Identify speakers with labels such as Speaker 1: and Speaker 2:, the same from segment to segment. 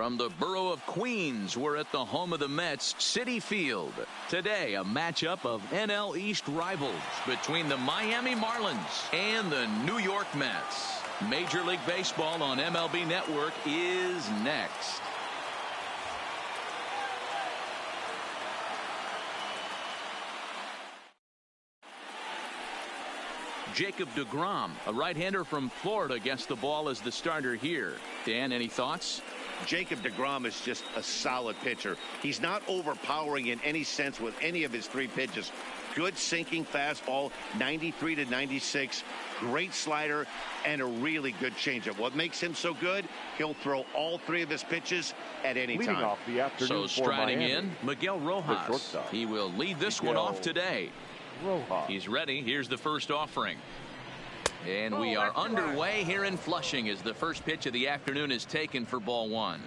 Speaker 1: From the borough of Queens, we're at the home of the Mets, Citi Field. Today, a matchup of NL East rivals between the Miami Marlins and the New York Mets. Major League Baseball on MLB Network is next. Jacob deGrom, a right-hander from Florida, gets the ball as the starter here. Dan, any thoughts?
Speaker 2: Jacob deGrom is just a solid pitcher. He's not overpowering in any sense with any of his three pitches. Good sinking fastball, 93 to 96, great slider, and a really good changeup. What makes him so good? He'll throw all three of his pitches at any time.
Speaker 3: Off the afternoon
Speaker 1: so striding in, Miguel Rojas. He will lead this one off today. He's ready. Here's the first offering. And we are underway here in Flushing as the first pitch of the afternoon is taken for ball one.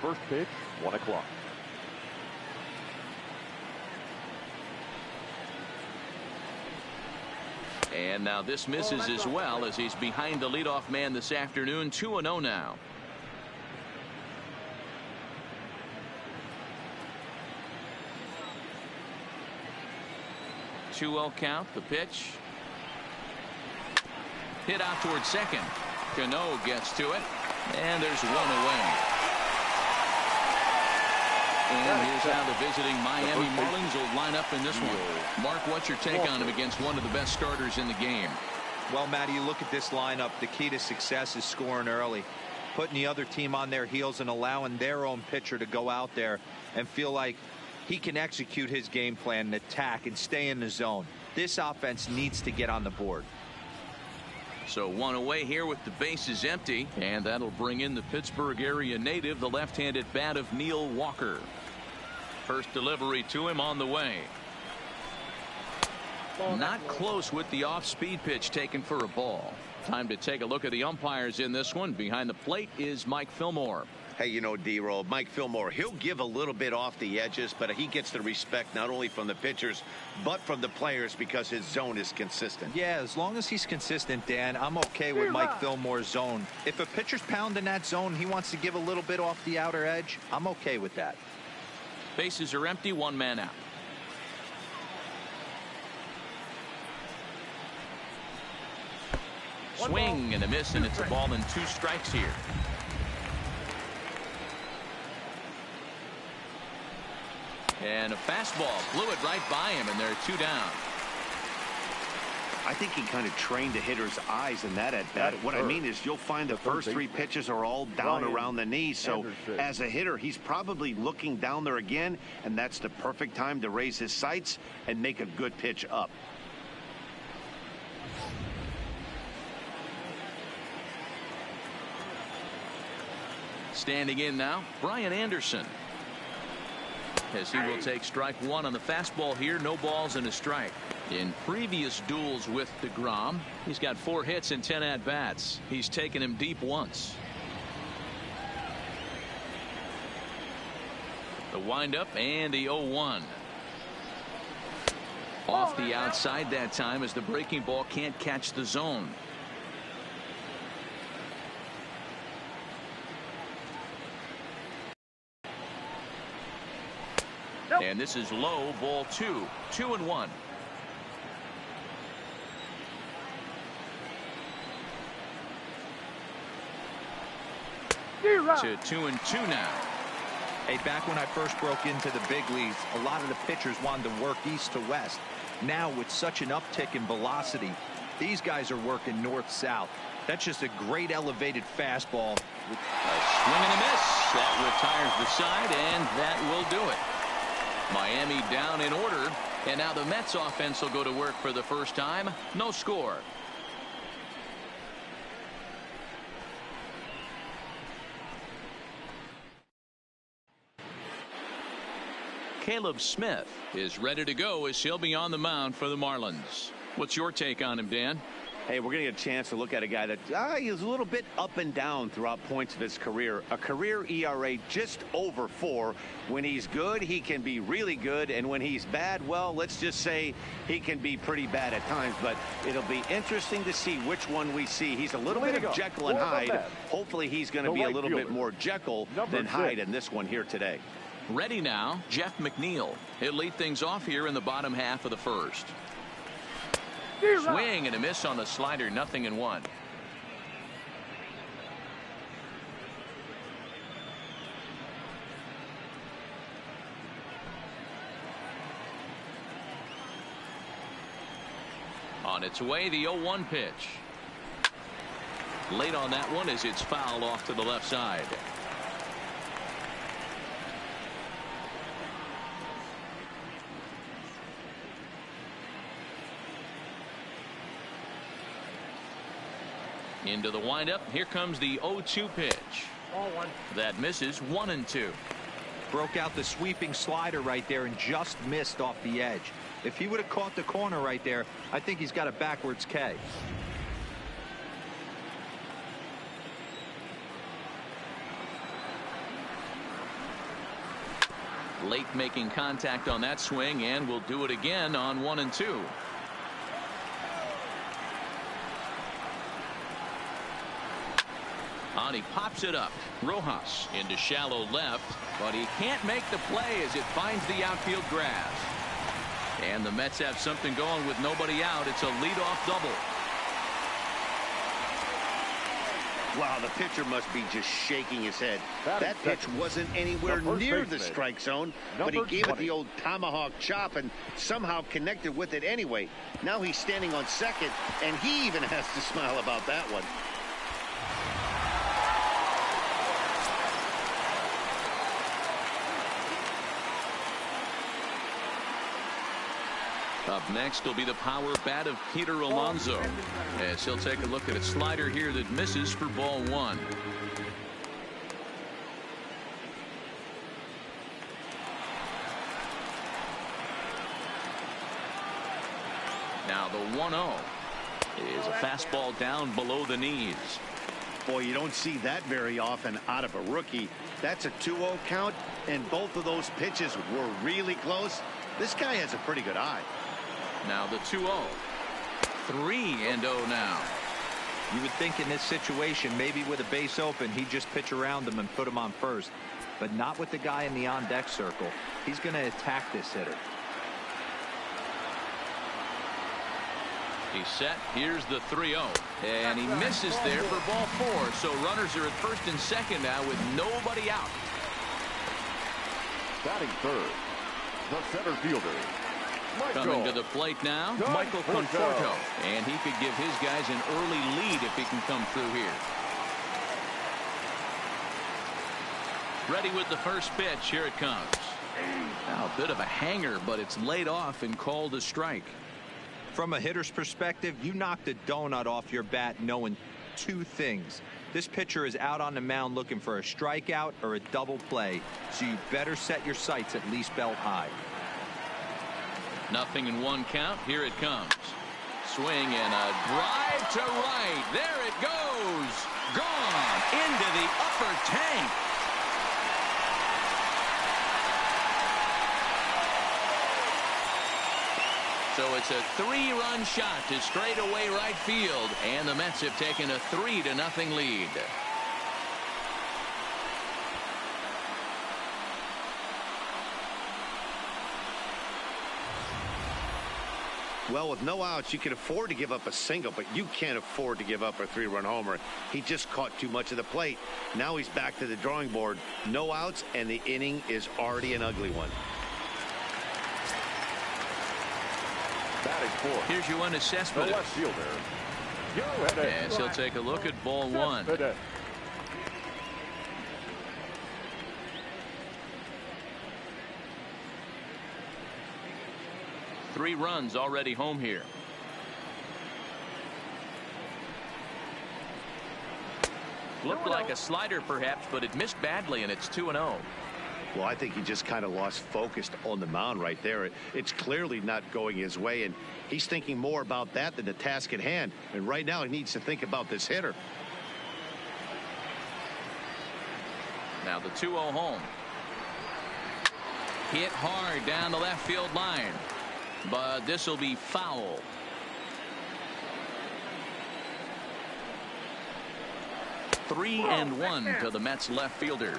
Speaker 3: First pitch, 1 o'clock.
Speaker 1: And now this misses as well as he's behind the leadoff man this afternoon. 2-0 now. 2-0 count. The pitch hit out towards second. Cano gets to it, and there's one away. And here's how the visiting Miami Marlins will line up in this one. Mark, what's your take on him against one of the best starters in the game?
Speaker 4: Well, Matty, you look at this lineup. The key to success is scoring early, putting the other team on their heels and allowing their own pitcher to go out there and feel like he can execute his game plan and attack and stay in the zone. This offense needs to get on the board.
Speaker 1: So one away here with the bases empty, and that'll bring in the Pittsburgh area native, the left-handed bat of Neil Walker. First delivery to him on the way. Not close with the off-speed pitch taken for a ball. Time to take a look at the umpires in this one. Behind the plate is Mike Fillmore.
Speaker 2: Hey, you know, D-Roll, Mike Fillmore, he'll give a little bit off the edges, but he gets the respect not only from the pitchers, but from the players because his zone is consistent.
Speaker 4: Yeah, as long as he's consistent, Dan, I'm okay with Mike Fillmore's zone. If a pitcher's pounding that zone, he wants to give a little bit off the outer edge, I'm okay with that.
Speaker 1: Bases are empty, one man out. Swing and a miss, and it's a ball and 2 strikes here. And a fastball blew it right by him, and there are 2 down.
Speaker 2: I think he kind of trained the hitter's eyes in that at bat. What I mean is you'll find the first 3 pitches are all down around the knee. So as a hitter, he's probably looking down there again, and that's the perfect time to raise his sights and make a good pitch up.
Speaker 1: Standing in now, Brian Anderson. As he will take strike 1 on the fastball here. No balls and a strike. In previous duels with deGrom, he's got 4 hits and 10 at-bats. He's taken him deep once. The windup and the 0-1. Off the outside that time as the breaking ball can't catch the zone. And this is low, ball 2. 2-1. To 2-2 now.
Speaker 4: Hey, back when I first broke into the big leagues, a lot of the pitchers wanted to work east to west. Now, with such an uptick in velocity, these guys are working north-south. That's just a great elevated fastball.
Speaker 1: A swing and a miss. That retires the side, and that will do it. Miami down in order, and now the Mets offense will go to work for the first time. No score. Caleb Smith is ready to go as he'll be on the mound for the Marlins. What's your take on him, Dan?
Speaker 2: Hey, we're going to get a chance to look at a guy that he's a little bit up and down throughout points of his career. A career ERA just over 4. When he's good, he can be really good. And when he's bad, well, let's just say he can be pretty bad at times. But it'll be interesting to see which one we see. He's a little bit of Jekyll and Hyde. Hopefully he's going to be a little bit more Jekyll than Hyde in this one here today.
Speaker 1: Ready now, Jeff McNeil. He'll lead things off here in the bottom half of the first. Swing and a miss on the slider, 0-1. On its way, the 0-1 pitch. Late on that one as it's fouled off to the left side. Into the windup. Here comes the 0-2 pitch. That misses, 1-2.
Speaker 4: Broke out the sweeping slider right there and just missed off the edge. If he would have caught the corner right there, I think he's got a backwards K.
Speaker 1: Late making contact on that swing, and will do it again on 1-2. He pops it up. Rojas into shallow left, but he can't make the play as it finds the outfield grass. And the Mets have something going with nobody out. It's a leadoff double.
Speaker 2: Wow, the pitcher must be just shaking his head. That pitch wasn't anywhere near the strike zone, but he gave it the old tomahawk chop and somehow connected with it anyway. Now he's standing on second, and he even has to smile about that one.
Speaker 1: Up next will be the power bat of Peter Alonso, as he'll take a look at a slider here that misses for ball 1. Now the 1-0 is a fastball down below the knees.
Speaker 2: Boy, you don't see that very often out of a rookie. That's a 2-0 count, and both of those pitches were really close. This guy has a pretty good eye.
Speaker 1: Now the 2-0. 3-0 now.
Speaker 4: You would think in this situation, maybe with a base open, he'd just pitch around him and put him on first. But not with the guy in the on-deck circle. He's going to attack this hitter.
Speaker 1: He's set. Here's the 3-0. And he misses there for ball 4. So runners are at first and second now with nobody out.
Speaker 3: Batting third, the center fielder,
Speaker 1: Coming to the plate now, Michael Conforto. And he could give his guys an early lead if he can come through here. Ready with the first pitch. Here it comes. Now a bit of a hanger, but it's laid off and called a strike.
Speaker 4: From a hitter's perspective, you knocked a donut off your bat knowing two things. This pitcher is out on the mound looking for a strikeout or a double play, so you better set your sights at least belt high.
Speaker 1: 0-1 count. Here it comes. Swing and a drive to right. There it goes. Gone into the upper tank. So it's a 3-run shot to straightaway right field, and the Mets have taken a 3-0 lead.
Speaker 2: Well, with no outs, you can afford to give up a single, but you can't afford to give up a 3-run homer. He just caught too much of the plate. Now he's back to the drawing board. No outs, and the inning is already an ugly one.
Speaker 3: batting fourth.
Speaker 1: Here's your one assessment.
Speaker 3: The left fielder.
Speaker 1: And he'll take a look at ball 1. 3 runs already home here. Looked like a slider perhaps, but it missed badly, and it's 2-0.
Speaker 2: Well, I think he just kind of lost focus on the mound right there. It's clearly not going his way, and he's thinking more about that than the task at hand. And right now he needs to think about this hitter.
Speaker 1: Now the 2-0 home. Hit hard down the left field line, but this will be foul. Three and one to the Mets left fielder.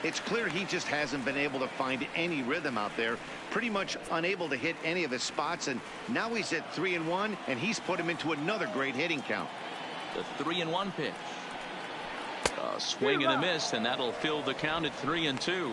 Speaker 2: It's clear he just hasn't been able to find any rhythm out there. Pretty much unable to hit any of his spots, and now he's at 3-1, and he's put him into another great hitting count.
Speaker 1: The 3-1 pitch. A swing and a miss, and that'll fill the count at 3-2.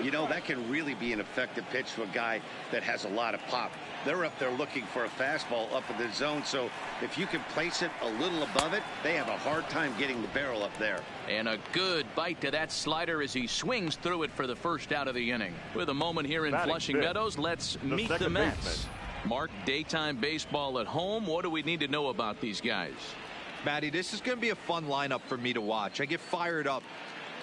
Speaker 2: You know, that can really be an effective pitch to a guy that has a lot of pop. They're up there looking for a fastball up in the zone, so if you can place it a little above it, they have a hard time getting the barrel up there.
Speaker 1: And a good bite to that slider as he swings through it for the first out of the inning. With a moment here in Flushing Meadows, let's meet the Mets. Mark, daytime baseball at home. What do we need to know about these guys?
Speaker 4: Matty, this is going to be a fun lineup for me to watch. I get fired up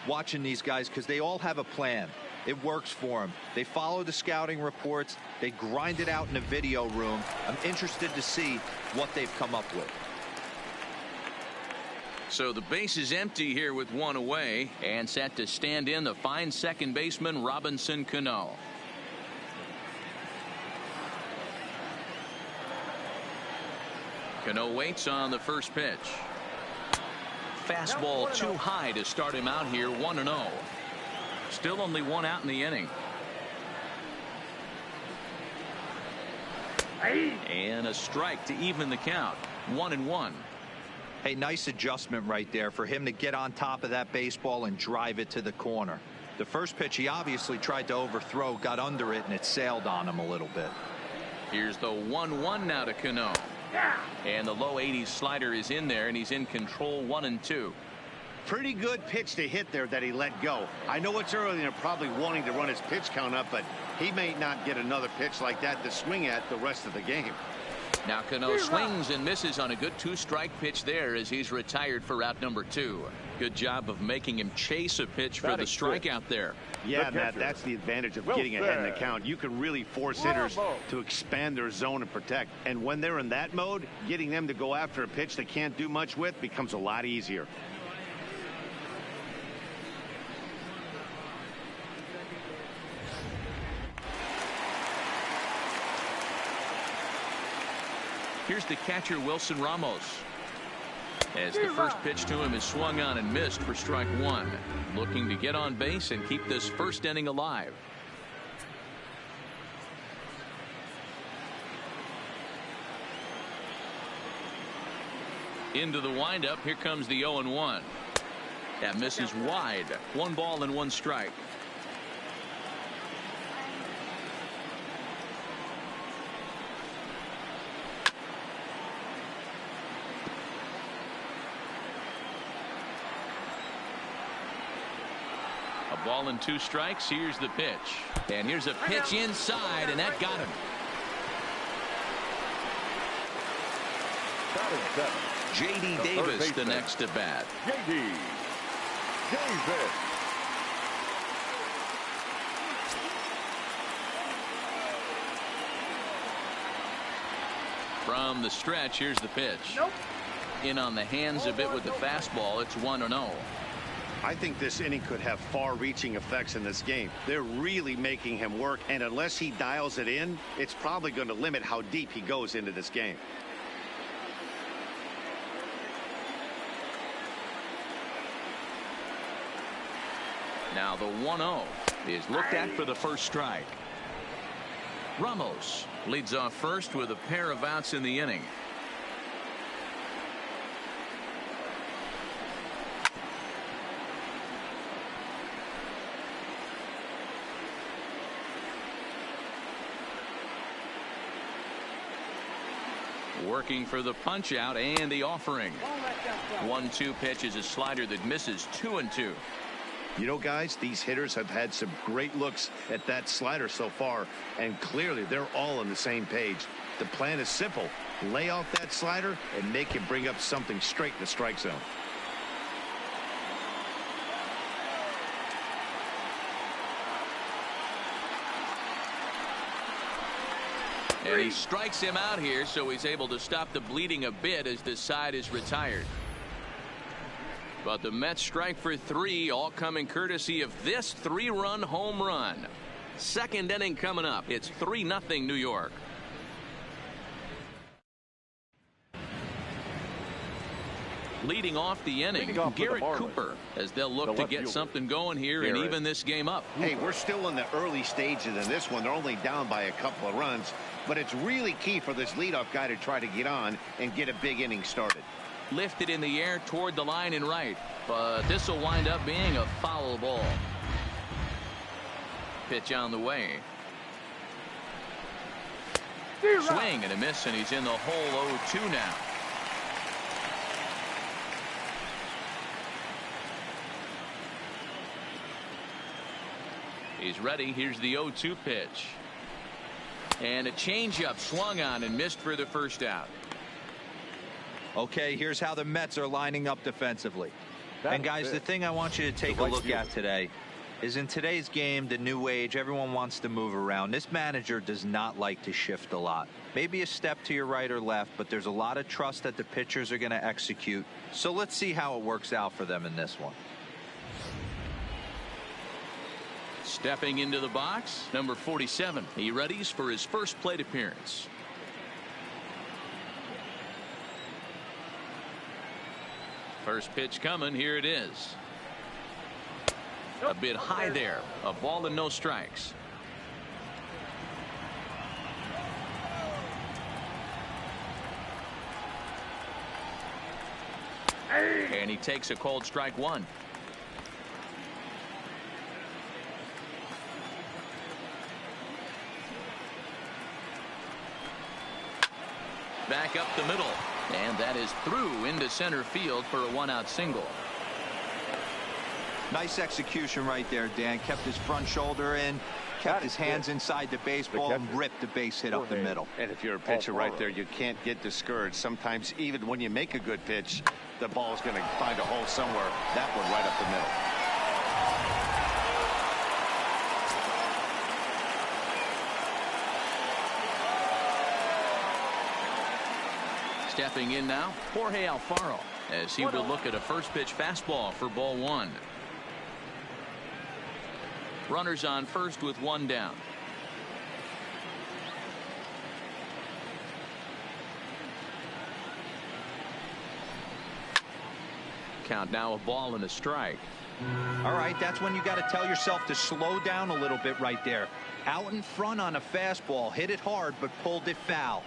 Speaker 4: watching these guys because they all have a plan. It works for them. They follow the scouting reports. They grind it out in the video room. I'm interested to see what they've come up with.
Speaker 1: So the base is empty here with one away, and set to stand in the fine second baseman Robinson Cano. Cano waits on the first pitch. Fastball too high to start him out here. 1-0. Still only one out in the inning. And a strike to even the count. 1-1.
Speaker 4: Hey, nice adjustment right there for him to get on top of that baseball and drive it to the corner. The first pitch he obviously tried to overthrow, got under it, and it sailed on him a little bit.
Speaker 1: Here's the 1-1 now to Cano. And the low 80s slider is in there, and he's in control. 1-2.
Speaker 2: Pretty good pitch to hit there that he let go. I know it's early and they're probably wanting to run his pitch count up, but he may not get another pitch like that to swing at the rest of the game.
Speaker 1: Now Cano swings and misses on a good two-strike pitch there as he's retired for out number 2. Good job of making him chase a pitch for the strikeout there.
Speaker 2: Yeah, Matt, that's the advantage of getting ahead in the count. You can really force hitters to expand their zone and protect. And when they're in that mode, getting them to go after a pitch they can't do much with becomes a lot easier.
Speaker 1: Here's the catcher, Wilson Ramos. As the first pitch to him is swung on and missed for strike 1. Looking to get on base and keep this first inning alive. Into the windup. Here comes the 0-1. That misses wide. 1 ball and 1 strike. A ball and 2 strikes. Here's the pitch. And here's a pitch inside, and that got him. J.D. Davis the next to bat.
Speaker 3: J.D. Davis.
Speaker 1: From the stretch, here's the pitch. In on the hands a bit with the fastball. It's 1-0.
Speaker 2: I think this inning could have far-reaching effects in this game. They're really making him work, and unless he dials it in, it's probably going to limit how deep he goes into this game.
Speaker 1: Now the 1-0 is looked at for the first strike. Ramos leads off first with a pair of outs in the inning. Working for the punch out and the offering. 1-2 pitch is a slider that misses. 2-2.
Speaker 2: You know, guys, these hitters have had some great looks at that slider so far, and clearly they're all on the same page. The plan is simple. Lay off that slider and make him bring up something straight in the strike zone.
Speaker 1: And he strikes him out here, so he's able to stop the bleeding a bit as this side is retired. But the Mets strike for 3, all coming courtesy of this 3-run home run. Second inning coming up. It's 3-0 New York. Leading off the inning, Garrett Cooper, as they'll look to get something going here and even this game up.
Speaker 2: Hey, we're still in the early stages in this one. They're only down by a couple of runs, but it's really key for this leadoff guy to try to get on and get a big inning started.
Speaker 1: Lifted in the air toward the line and right, but this will wind up being a foul ball. Pitch on the way. Swing and a miss, and he's in the hole 0-2 now. He's ready. Here's the 0-2 pitch. And a changeup swung on and missed for the first out.
Speaker 4: Okay, here's how the Mets are lining up defensively. And guys, the thing I want you to take a look at today is in today's game, the new age, everyone wants to move around. This manager does not like to shift a lot. Maybe a step to your right or left, but there's a lot of trust that the pitchers are going to execute. So let's see how it works out for them in this one.
Speaker 1: Stepping into the box, number 47. He readies for his first plate appearance. First pitch coming. Here it is. A bit high there. A ball and no strikes. And he takes a cold strike 1. Back up the middle, and that is through into center field for a 1-out single.
Speaker 4: Nice execution right there, Dan. Kept his front shoulder in, kept his hands inside the baseball, and ripped the base hit up the middle.
Speaker 2: And if you're a pitcher right there, you can't get discouraged. Sometimes even when you make a good pitch, the ball is going to find a hole somewhere. That one right up the middle.
Speaker 1: Stepping in now, Jorge Alfaro, as he will look at a first pitch fastball for ball 1. Runners on first with 1 down. Count now, a ball and a strike.
Speaker 4: All right, that's when you got to tell yourself to slow down a little bit right there. Out in front on a fastball, hit it hard, but pulled it foul.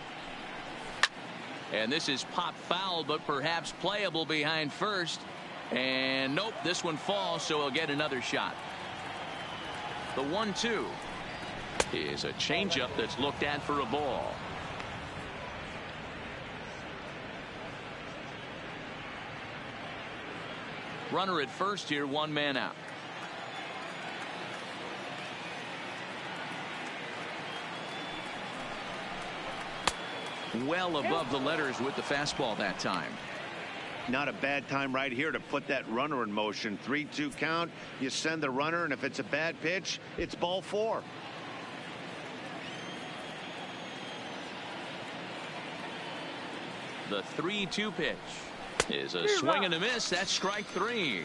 Speaker 1: And this is pop foul, but perhaps playable behind first. And nope, this one falls, so he'll get another shot. The 1-2 is a changeup that's looked at for a ball. Runner at first here, 1 man out. Well above the letters with the fastball that time.
Speaker 2: Not a bad time right here to put that runner in motion. 3-2 count. You send the runner, and if it's a bad pitch, it's ball 4.
Speaker 1: The 3-2 pitch is a swing and a miss. That's strike 3.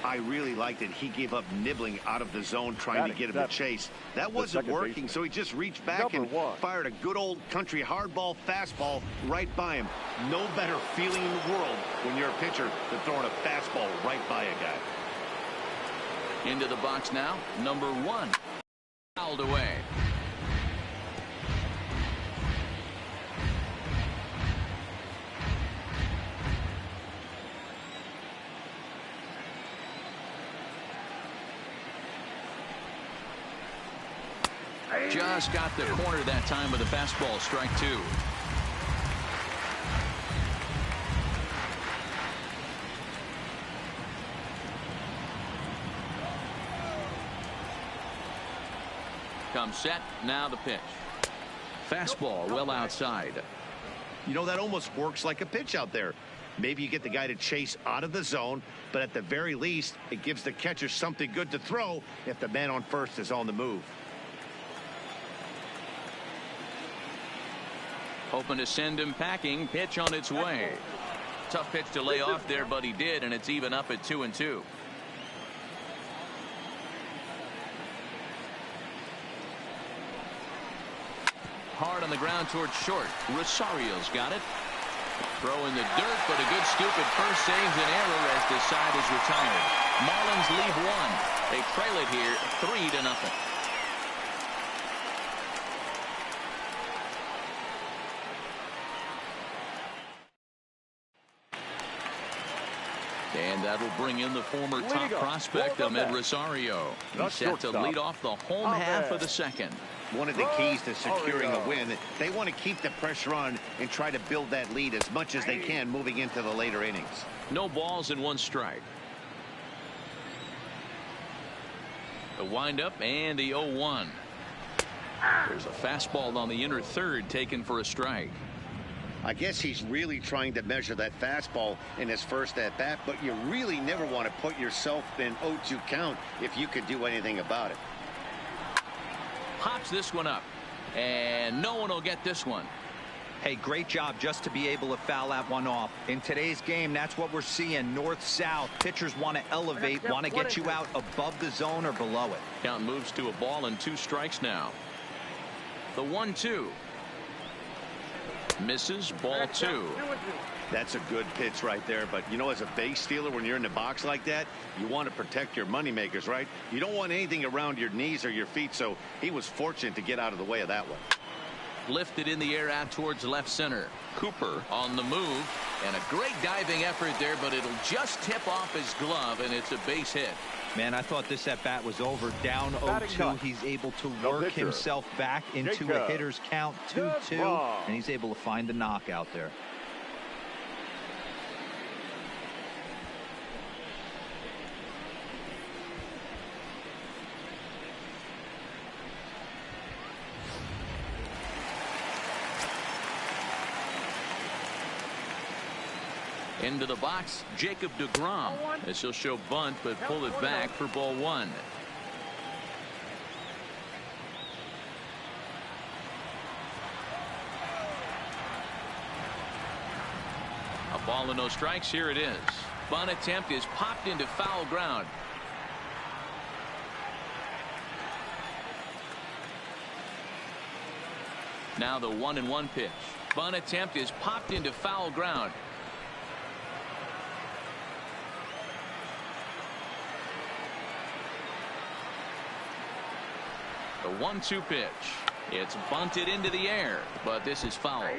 Speaker 2: I really liked it. He gave up nibbling out of the zone trying to get him to chase. That wasn't working, so he just reached back and fired a good old country hardball fastball right by him. No better feeling in the world when you're a pitcher than throwing a fastball right by a guy.
Speaker 1: Into the box now, number 1. Fouled away. Just got the corner that time with a fastball, strike 2. Comes set, now the pitch. Fastball well outside.
Speaker 2: You know, that almost works like a pitch out there. Maybe you get the guy to chase out of the zone, but at the very least, it gives the catcher something good to throw if the man on first is on the move.
Speaker 1: Hoping to send him packing. Pitch on its way. Tough pitch to lay off there, but he did, and it's even up at 2-2. Hard on the ground towards short. Rosario's got it. Throw in the dirt, but a good scoop at first saves an error as the side is retired. Marlins leave one. They trail it here 3-0. And that'll bring in the former top prospect, Ahmed Rosario. He's set to lead off the home half of the second.
Speaker 2: One of the keys to securing a win, they want to keep the pressure on and try to build that lead as much as they can moving into the later innings.
Speaker 1: No balls and 1 strike. The windup and the 0-1. There's a fastball on the inner third taken for a strike.
Speaker 2: I guess he's really trying to measure that fastball in his first at bat, but you really never want to put yourself in 0-2 count if you could do anything about it.
Speaker 1: Pops this one up, and no one will get this one.
Speaker 4: Hey, great job just to be able to foul that one off. In today's game, that's what we're seeing. North-south. Pitchers want to elevate, want to get you out above the zone or below it.
Speaker 1: Count moves to a ball and 2 strikes now. The 1-2. Misses, ball 2.
Speaker 2: That's a good pitch right there, but you know, as a base stealer, when you're in the box like that, you want to protect your money makers, right? You don't want anything around your knees or your feet, so he was fortunate to get out of the way of that one.
Speaker 1: Lifted in the air out towards left center. Cooper on the move, and a great diving effort there, but it'll just tip off his glove, and it's a base hit.
Speaker 4: Man, I thought this at bat was over. Down 0-2. He's able to work himself back into a hitter's count 2-2, and he's able to find the knockout there.
Speaker 1: Into the box, Jacob deGrom. This will show bunt, but pull it back for ball 1. A ball and no strikes. Here it is. Bunt attempt is popped into foul ground. Now the 1-1 pitch. Bunt attempt is popped into foul ground. The 1-2 pitch. It's bunted into the air, but this is foul.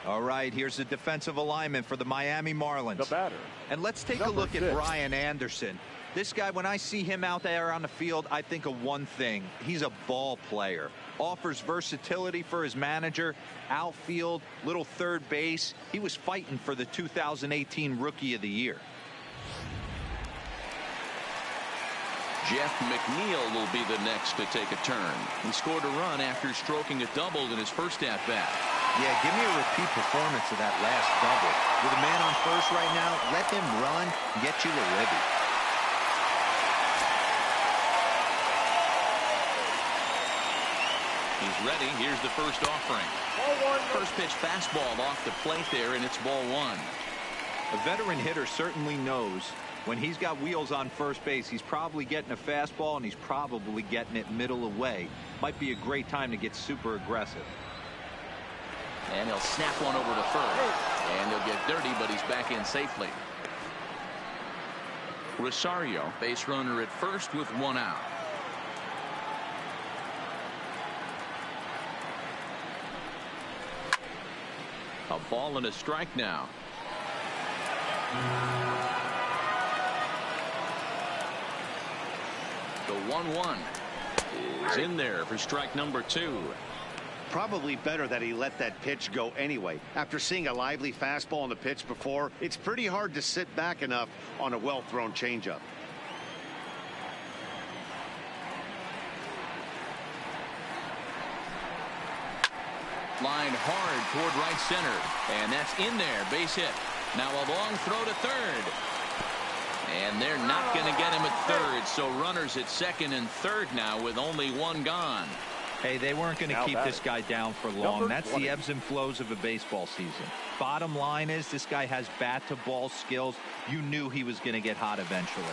Speaker 4: All right, here's the defensive alignment for the Miami Marlins.
Speaker 3: The batter.
Speaker 4: And let's take a look at Brian Anderson. This guy, when I see him out there on the field, I think of one thing. He's a ball player. Offers versatility for his manager. Outfield, little third base. He was fighting for the 2018 Rookie of the Year.
Speaker 1: Jeff McNeil will be the next to take a turn. He scored a run after stroking a double in his first at bat.
Speaker 4: Yeah, give me a repeat performance of that last double. With a man on first right now, let him run and get you to Libby.
Speaker 1: He's ready. Here's the first offering. First pitch fastball off the plate there, and it's ball 1.
Speaker 4: A veteran hitter certainly knows when he's got wheels on first base, he's probably getting a fastball, and he's probably getting it middle away. Might be a great time to get super aggressive.
Speaker 1: And he'll snap one over to first. And he'll get dirty, but he's back in safely. Rosario, base runner at first with 1 out. A ball and a strike now. The 1-1 is in there for strike number 2.
Speaker 2: Probably better that he let that pitch go anyway. After seeing a lively fastball on the pitch before, it's pretty hard to sit back enough on a well-thrown changeup.
Speaker 1: Line hard toward right center, and that's in there. Base hit. Now a long throw to third. And they're not going to get him at third, so runners at second and third now with only 1 gone.
Speaker 4: Hey, they weren't going to keep this guy down for long. That's the ebbs and flows of a baseball season. Bottom line is this guy has bat-to-ball skills. You knew he was going to get hot eventually.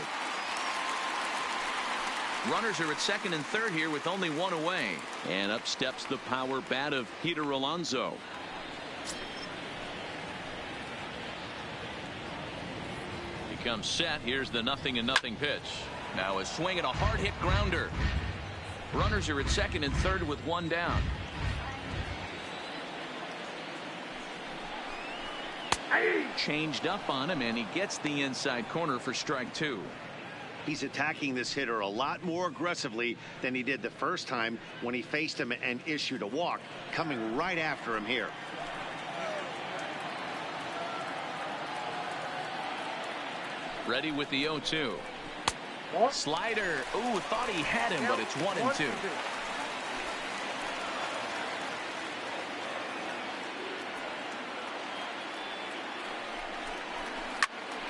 Speaker 1: Runners are at second and third here with only one away. And up steps the power bat of Peter Alonso. He comes set. Here's the 0-0 pitch. Now a swing and a hard hit grounder. Runners are at second and third with one down. Changed up on him, and he gets the inside corner for strike two.
Speaker 2: He's attacking this hitter a lot more aggressively than he did the first time when he faced him and issued a walk, coming right after him here.
Speaker 1: Ready with the 0-2. Slider. Ooh, thought he had him, but it's 1-2.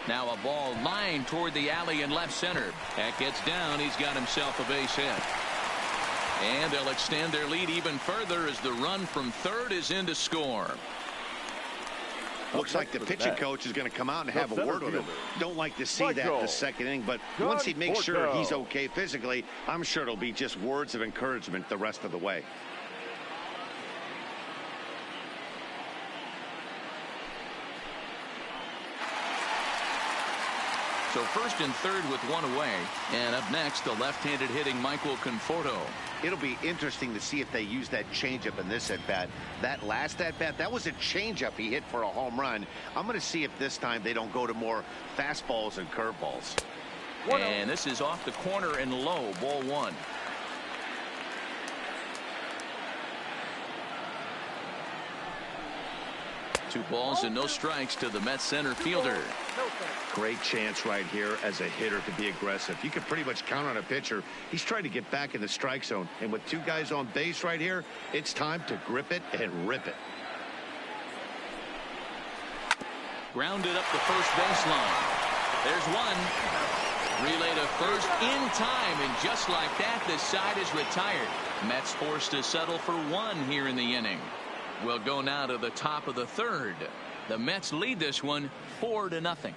Speaker 1: Now a ball lined toward the alley in left center. That gets down. He's got himself a base hit. And they'll extend their lead even further as the run from third is in to score.
Speaker 2: Looks like the pitching coach is going to come out and have a word with him. Don't like to see that in the second inning, but once he makes sure he's okay physically, I'm sure it'll be just words of encouragement the rest of the way.
Speaker 1: So first and third with one away. And up next, the left-handed hitting Michael Conforto.
Speaker 2: It'll be interesting to see if they use that changeup in this at-bat. That last at-bat, that was a changeup he hit for a home run. I'm going to see if this time they don't go to more fastballs and curveballs.
Speaker 1: And this is off the corner and low, ball one. Two balls and no strikes to the Mets center fielder.
Speaker 2: Great chance right here as a hitter to be aggressive. You can pretty much count on a pitcher. He's trying to get back in the strike zone. And with two guys on base right here, it's time to grip it and rip it.
Speaker 1: Grounded up the first baseline. There's one. Relay to first in time. And just like that, the side is retired. Mets forced to settle for one here in the inning. We'll go now to the top of the third. The Mets lead this one 4-0.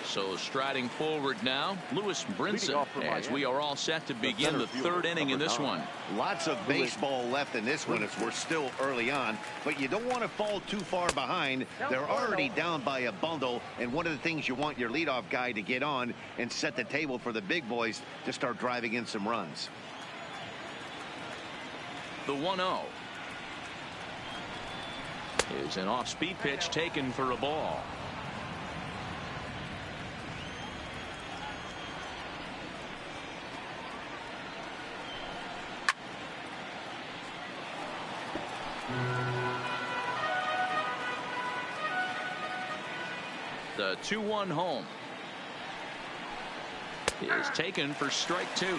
Speaker 1: So striding forward now, Lewis Brinson, as we are all set to begin the third inning in this one.
Speaker 2: Lots of baseball left in this one as we're still early on, but you don't want to fall too far behind. They're already down by a bundle, and one of the things you want your leadoff guy to get on and set the table for the big boys to start driving in some runs.
Speaker 1: The 1-0 is an off-speed pitch taken for a ball. The 2-1 home is taken for strike two.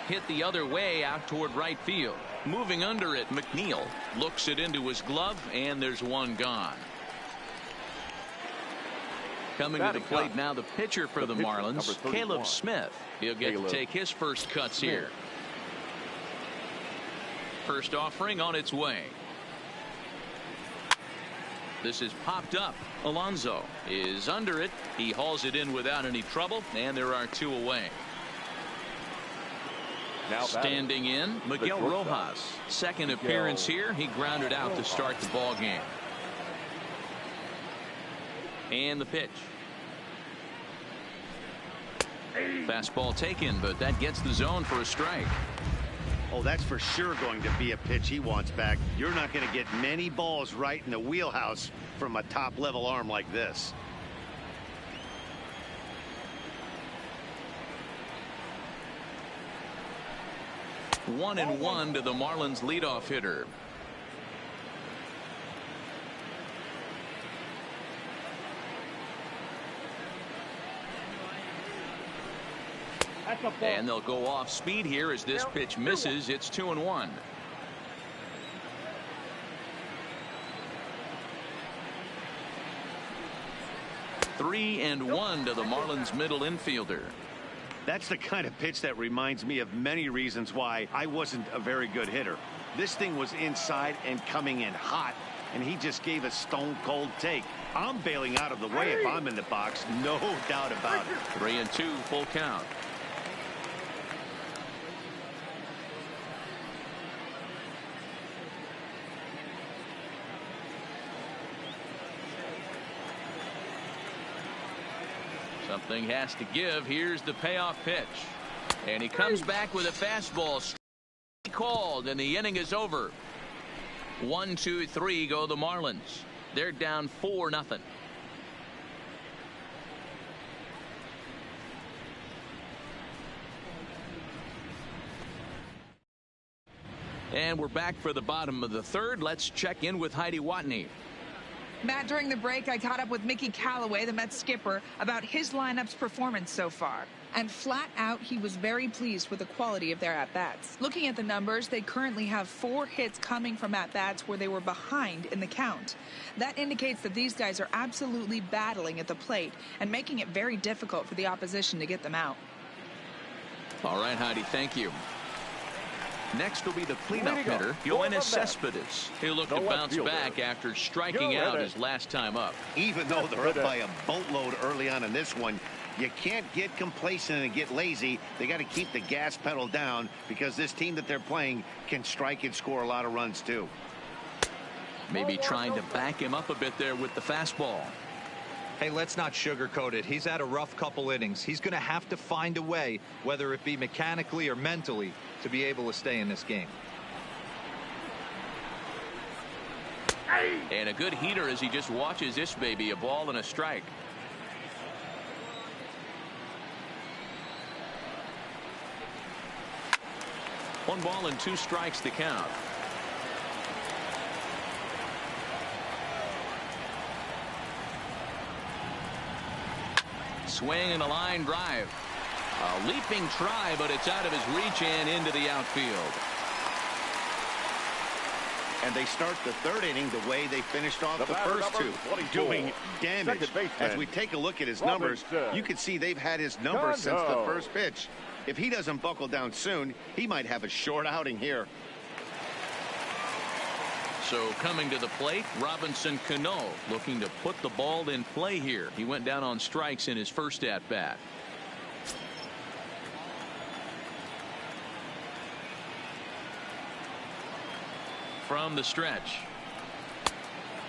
Speaker 1: Hit the other way out toward right field. Moving under it, McNeil looks it into his glove, and there's one gone. Coming to the plate now, the pitcher for the Marlins, Caleb Smith. He'll get to take his first cuts here. First offering on its way. This is popped up. Alonso is under it. He hauls it in without any trouble, and there are two away. Standing in, Miguel Rojas. Second appearance here. He grounded out to start the ball game. And the pitch. Fastball taken, but that gets the zone for a strike.
Speaker 2: Oh, that's for sure going to be a pitch he wants back. You're not going to get many balls right in the wheelhouse from a top-level arm like this.
Speaker 1: One and one to the Marlins leadoff hitter. And they'll go off speed here as this pitch misses. It's 2-1. 3-1 to the Marlins middle infielder.
Speaker 2: That's the kind of pitch that reminds me of many reasons why I wasn't a very good hitter. This thing was inside and coming in hot, and he just gave a stone-cold take. I'm bailing out of the way if I'm in the box, no doubt about it.
Speaker 1: 3-2, full count. Something has to give. Here's the payoff pitch. And he comes back with a fastball. Called, and the inning is over. 1, 2, 3 go the Marlins. They're down 4-0. And we're back for the bottom of the third. Let's check in with Heidi Watney.
Speaker 5: Matt, during the break, I caught up with Mickey Callaway, the Mets skipper, about his lineup's performance so far. And flat out, he was very pleased with the quality of their at-bats. Looking at the numbers, they currently have 4 hits coming from at-bats where they were behind in the count. That indicates that these guys are absolutely battling at the plate and making it very difficult for the opposition to get them out.
Speaker 1: All right, Heidi, thank you. Next will be the cleanup hitter, Yoenis Cespedes. He'll look to bounce back after striking out his last time up.
Speaker 2: Even though they're up by a boatload early on in this one, you can't get complacent and get lazy. They got to keep the gas pedal down because this team that they're playing can strike and score a lot of runs too.
Speaker 1: Maybe trying to back him up a bit there with the fastball.
Speaker 4: Hey, let's not sugarcoat it. He's had a rough couple innings. He's going to have to find a way, whether it be mechanically or mentally, to be able to stay in this game.
Speaker 1: And a good heater as he just watches this baby, a ball and a strike. One ball and 2 strikes to count. Swing and a line drive. A leaping try, but it's out of his reach and into the outfield.
Speaker 2: And they start the third inning the way they finished off the first two, doing damage. As we take a look at his numbers, you can see they've had his numbers since the first pitch. If he doesn't buckle down soon, he might have a short outing here.
Speaker 1: So coming to the plate, Robinson Cano looking to put the ball in play here. He went down on strikes in his first at bat. From the stretch.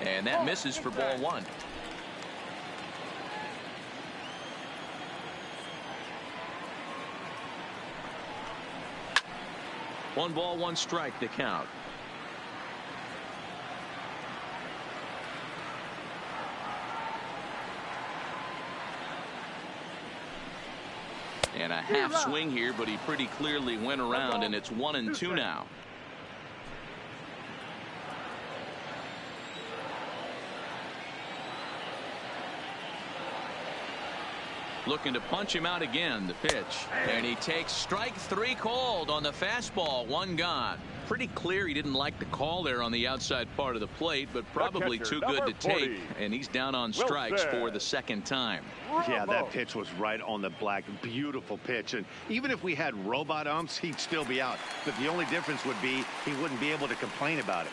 Speaker 1: And that misses for ball 1. One ball, 1 strike to count. And a half swing here, but he pretty clearly went around, and it's 1-2 now. Looking to punch him out again, the pitch. And he takes strike 3 called on the fastball, 1 gone. Pretty clear he didn't like the call there on the outside part of the plate, but probably too good to take. And he's down on strikes for the second time.
Speaker 2: Yeah, that pitch was right on the black. Beautiful pitch. And even if we had robot umps, he'd still be out. But the only difference would be he wouldn't be able to complain about it.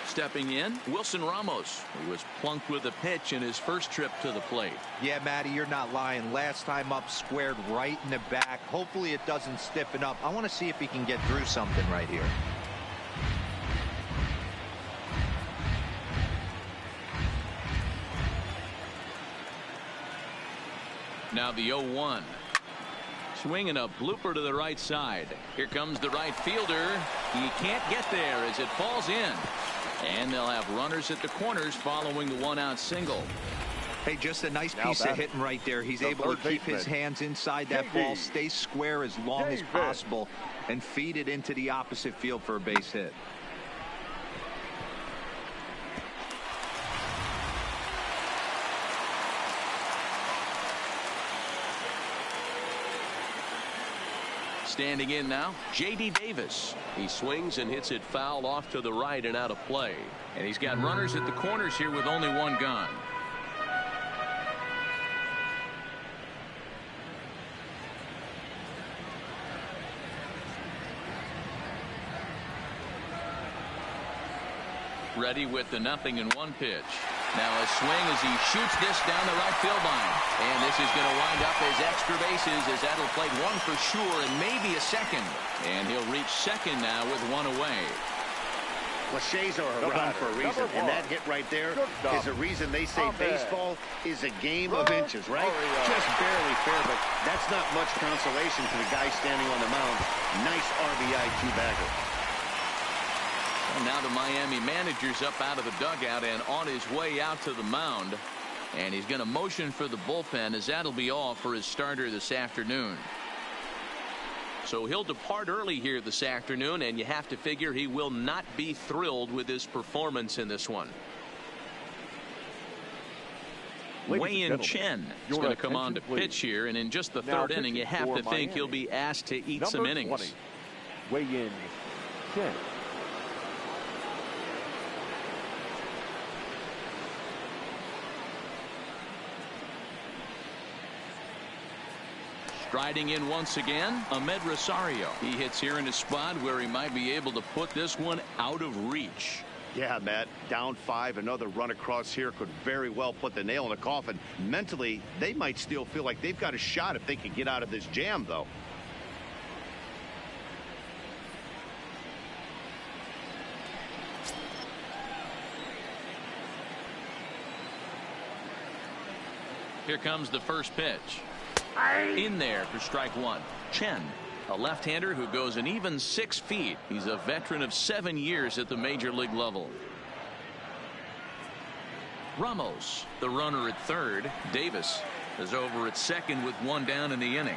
Speaker 1: Stepping in, Wilson Ramos, who was plunked with a pitch in his first trip to the plate.
Speaker 4: Yeah, Matty, you're not lying. Last time up, squared right in the back. Hopefully it doesn't stiffen up. I want to see if he can get through something right here.
Speaker 1: Now the 0-1. Swinging a blooper to the right side. Here comes the right fielder. He can't get there as it falls in. And they'll have runners at the corners following the 1-out single.
Speaker 4: Hey, just a nice piece of hitting right there. He's able to keep his hands inside that ball, stay square as long as possible, and feed it into the opposite field for a base hit.
Speaker 1: Standing in now, J.D. Davis. He swings and hits it foul off to the right and out of play. And he's got runners at the corners here with only 1 gone. ready with the 0-1 pitch. Now a swing as he shoots this down the right field line. And this is going to wind up as extra bases, as that'll play one for sure and maybe a second. And he'll reach second now with one away.
Speaker 2: Cliches are around for a reason, and that hit right there is the reason they say baseball is a game of inches, right? Just barely fair, but that's not much consolation to the guy standing on the mound. Nice RBI two-bagger.
Speaker 1: Well, now the Miami manager's up out of the dugout and on his way out to the mound. And he's going to motion for the bullpen, as that'll be all for his starter this afternoon. So he'll depart early here this afternoon, and you have to figure he will not be thrilled with his performance in this one. Wei-Yin Chen is going to come on to pitch here, and in just the third inning, you have to think he'll be asked to eat some innings.
Speaker 3: Wei-Yin Chen.
Speaker 1: Striding in once again, Ahmed Rosario. He hits here in a spot where he might be able to put this one out of reach.
Speaker 2: Yeah, Matt, down 5, another run across here could very well put the nail in the coffin. Mentally, they might still feel like they've got a shot if they can get out of this jam, though.
Speaker 1: Here comes the first pitch. In there for strike one. Chen, a left-hander who goes an even 6 feet. He's a veteran of 7 years at the major league level. Ramos, the runner at third. Davis is over at second with one down in the inning.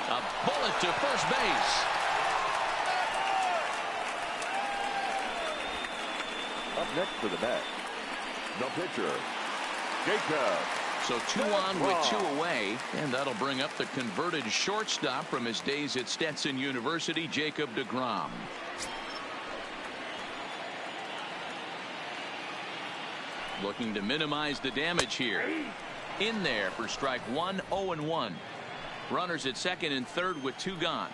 Speaker 1: A bullet to first base.
Speaker 3: Up next for the bat, the pitcher, Jacob.
Speaker 1: So 2 on with 2 away, and that'll bring up the converted shortstop from his days at Stetson University, Jacob deGrom. Looking to minimize the damage here. In there for strike one, 0-1. Runners at second and third with 2 gone.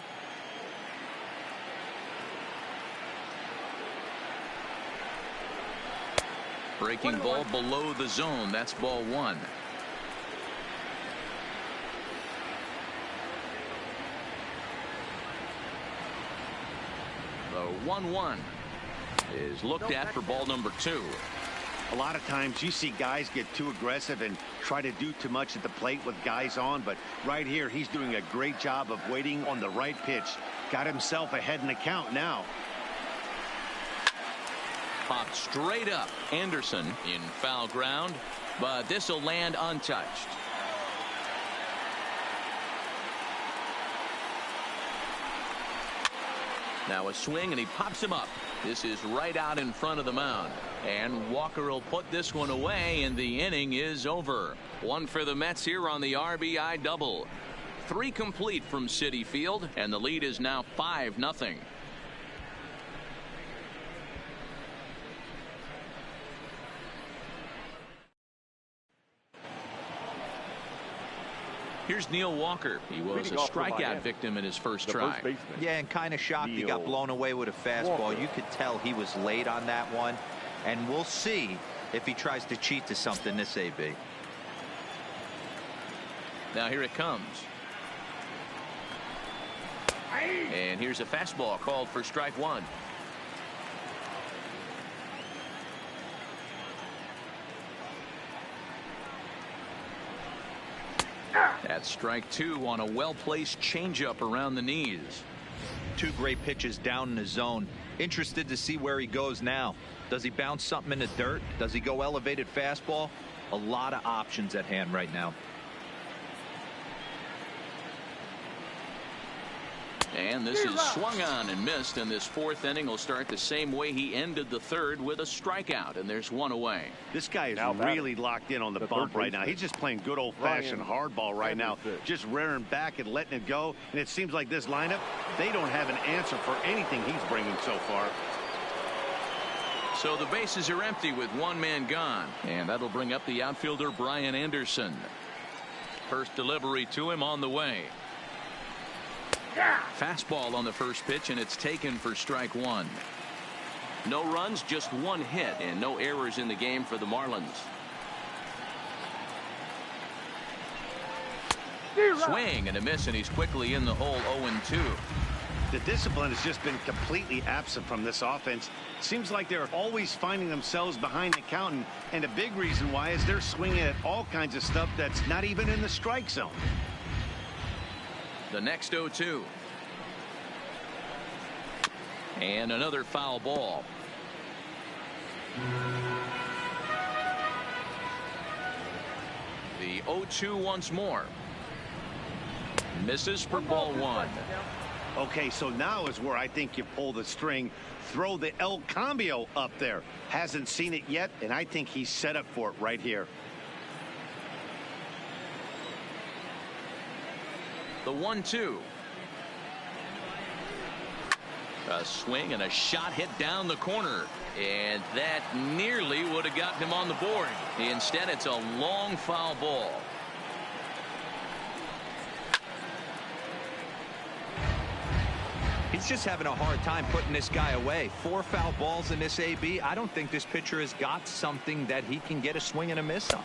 Speaker 1: Breaking ball below the zone. That's ball 1. The 1-1 is looked at for ball number 2.
Speaker 2: A lot of times you see guys get too aggressive and try to do too much at the plate with guys on, but right here he's doing a great job of waiting on the right pitch. Got himself ahead in the count now.
Speaker 1: Popped straight up. Anderson in foul ground, but this will land untouched. Now a swing, and he pops him up. This is right out in front of the mound, and Walker will put this one away, and the inning is over. 1 for the Mets here on the RBI double. 3 complete from Citi Field, and the lead is now 5-0. Here's Neil Walker. He was a strikeout victim in his first try.
Speaker 4: Yeah, and kind of shocked he got blown away with a fastball. You could tell he was late on that one, and we'll see if he tries to cheat to something this AB.
Speaker 1: Now here it comes. And here's a fastball called for strike 1. That's strike 2 on a well-placed changeup around the knees.
Speaker 4: 2 great pitches down in the zone. Interested to see where he goes now. Does he bounce something in the dirt? Does he go elevated fastball? A lot of options at hand right now.
Speaker 1: And this is swung on and missed, and this 4th inning will start the same way he ended the 3rd, with a strikeout, and there's 1 away.
Speaker 2: This guy is really locked in on the bump right now. He's just playing good old-fashioned hardball right now, just rearing back and letting it go. And it seems like this lineup, they don't have an answer for anything he's bringing so far.
Speaker 1: So the bases are empty with 1 man gone, and that'll bring up the outfielder Brian Anderson. First delivery to him on the way. Fastball on the first pitch, and it's taken for strike 1. No runs, just one hit, and no errors in the game for the Marlins. Swing and a miss, and he's quickly in the hole. 0-2.
Speaker 2: The discipline has just been completely absent from this offense. Seems like they're always finding themselves behind the count, and a big reason why is they're swinging at all kinds of stuff that's not even in the strike zone.
Speaker 1: The next 0-2. And another foul ball. The 0-2 once more. Misses for ball one.
Speaker 2: Okay, so now is where I think you pull the string. Throw the El Cambio up there. Hasn't seen it yet, and I think he's set up for it right here.
Speaker 1: The 1-2. A swing and a shot hit down the corner. And that nearly would have gotten him on the board. Instead, it's a long foul ball.
Speaker 4: He's just having a hard time putting this guy away. 4 foul balls in this AB. I don't think this pitcher has got something that he can get a swing and a miss on.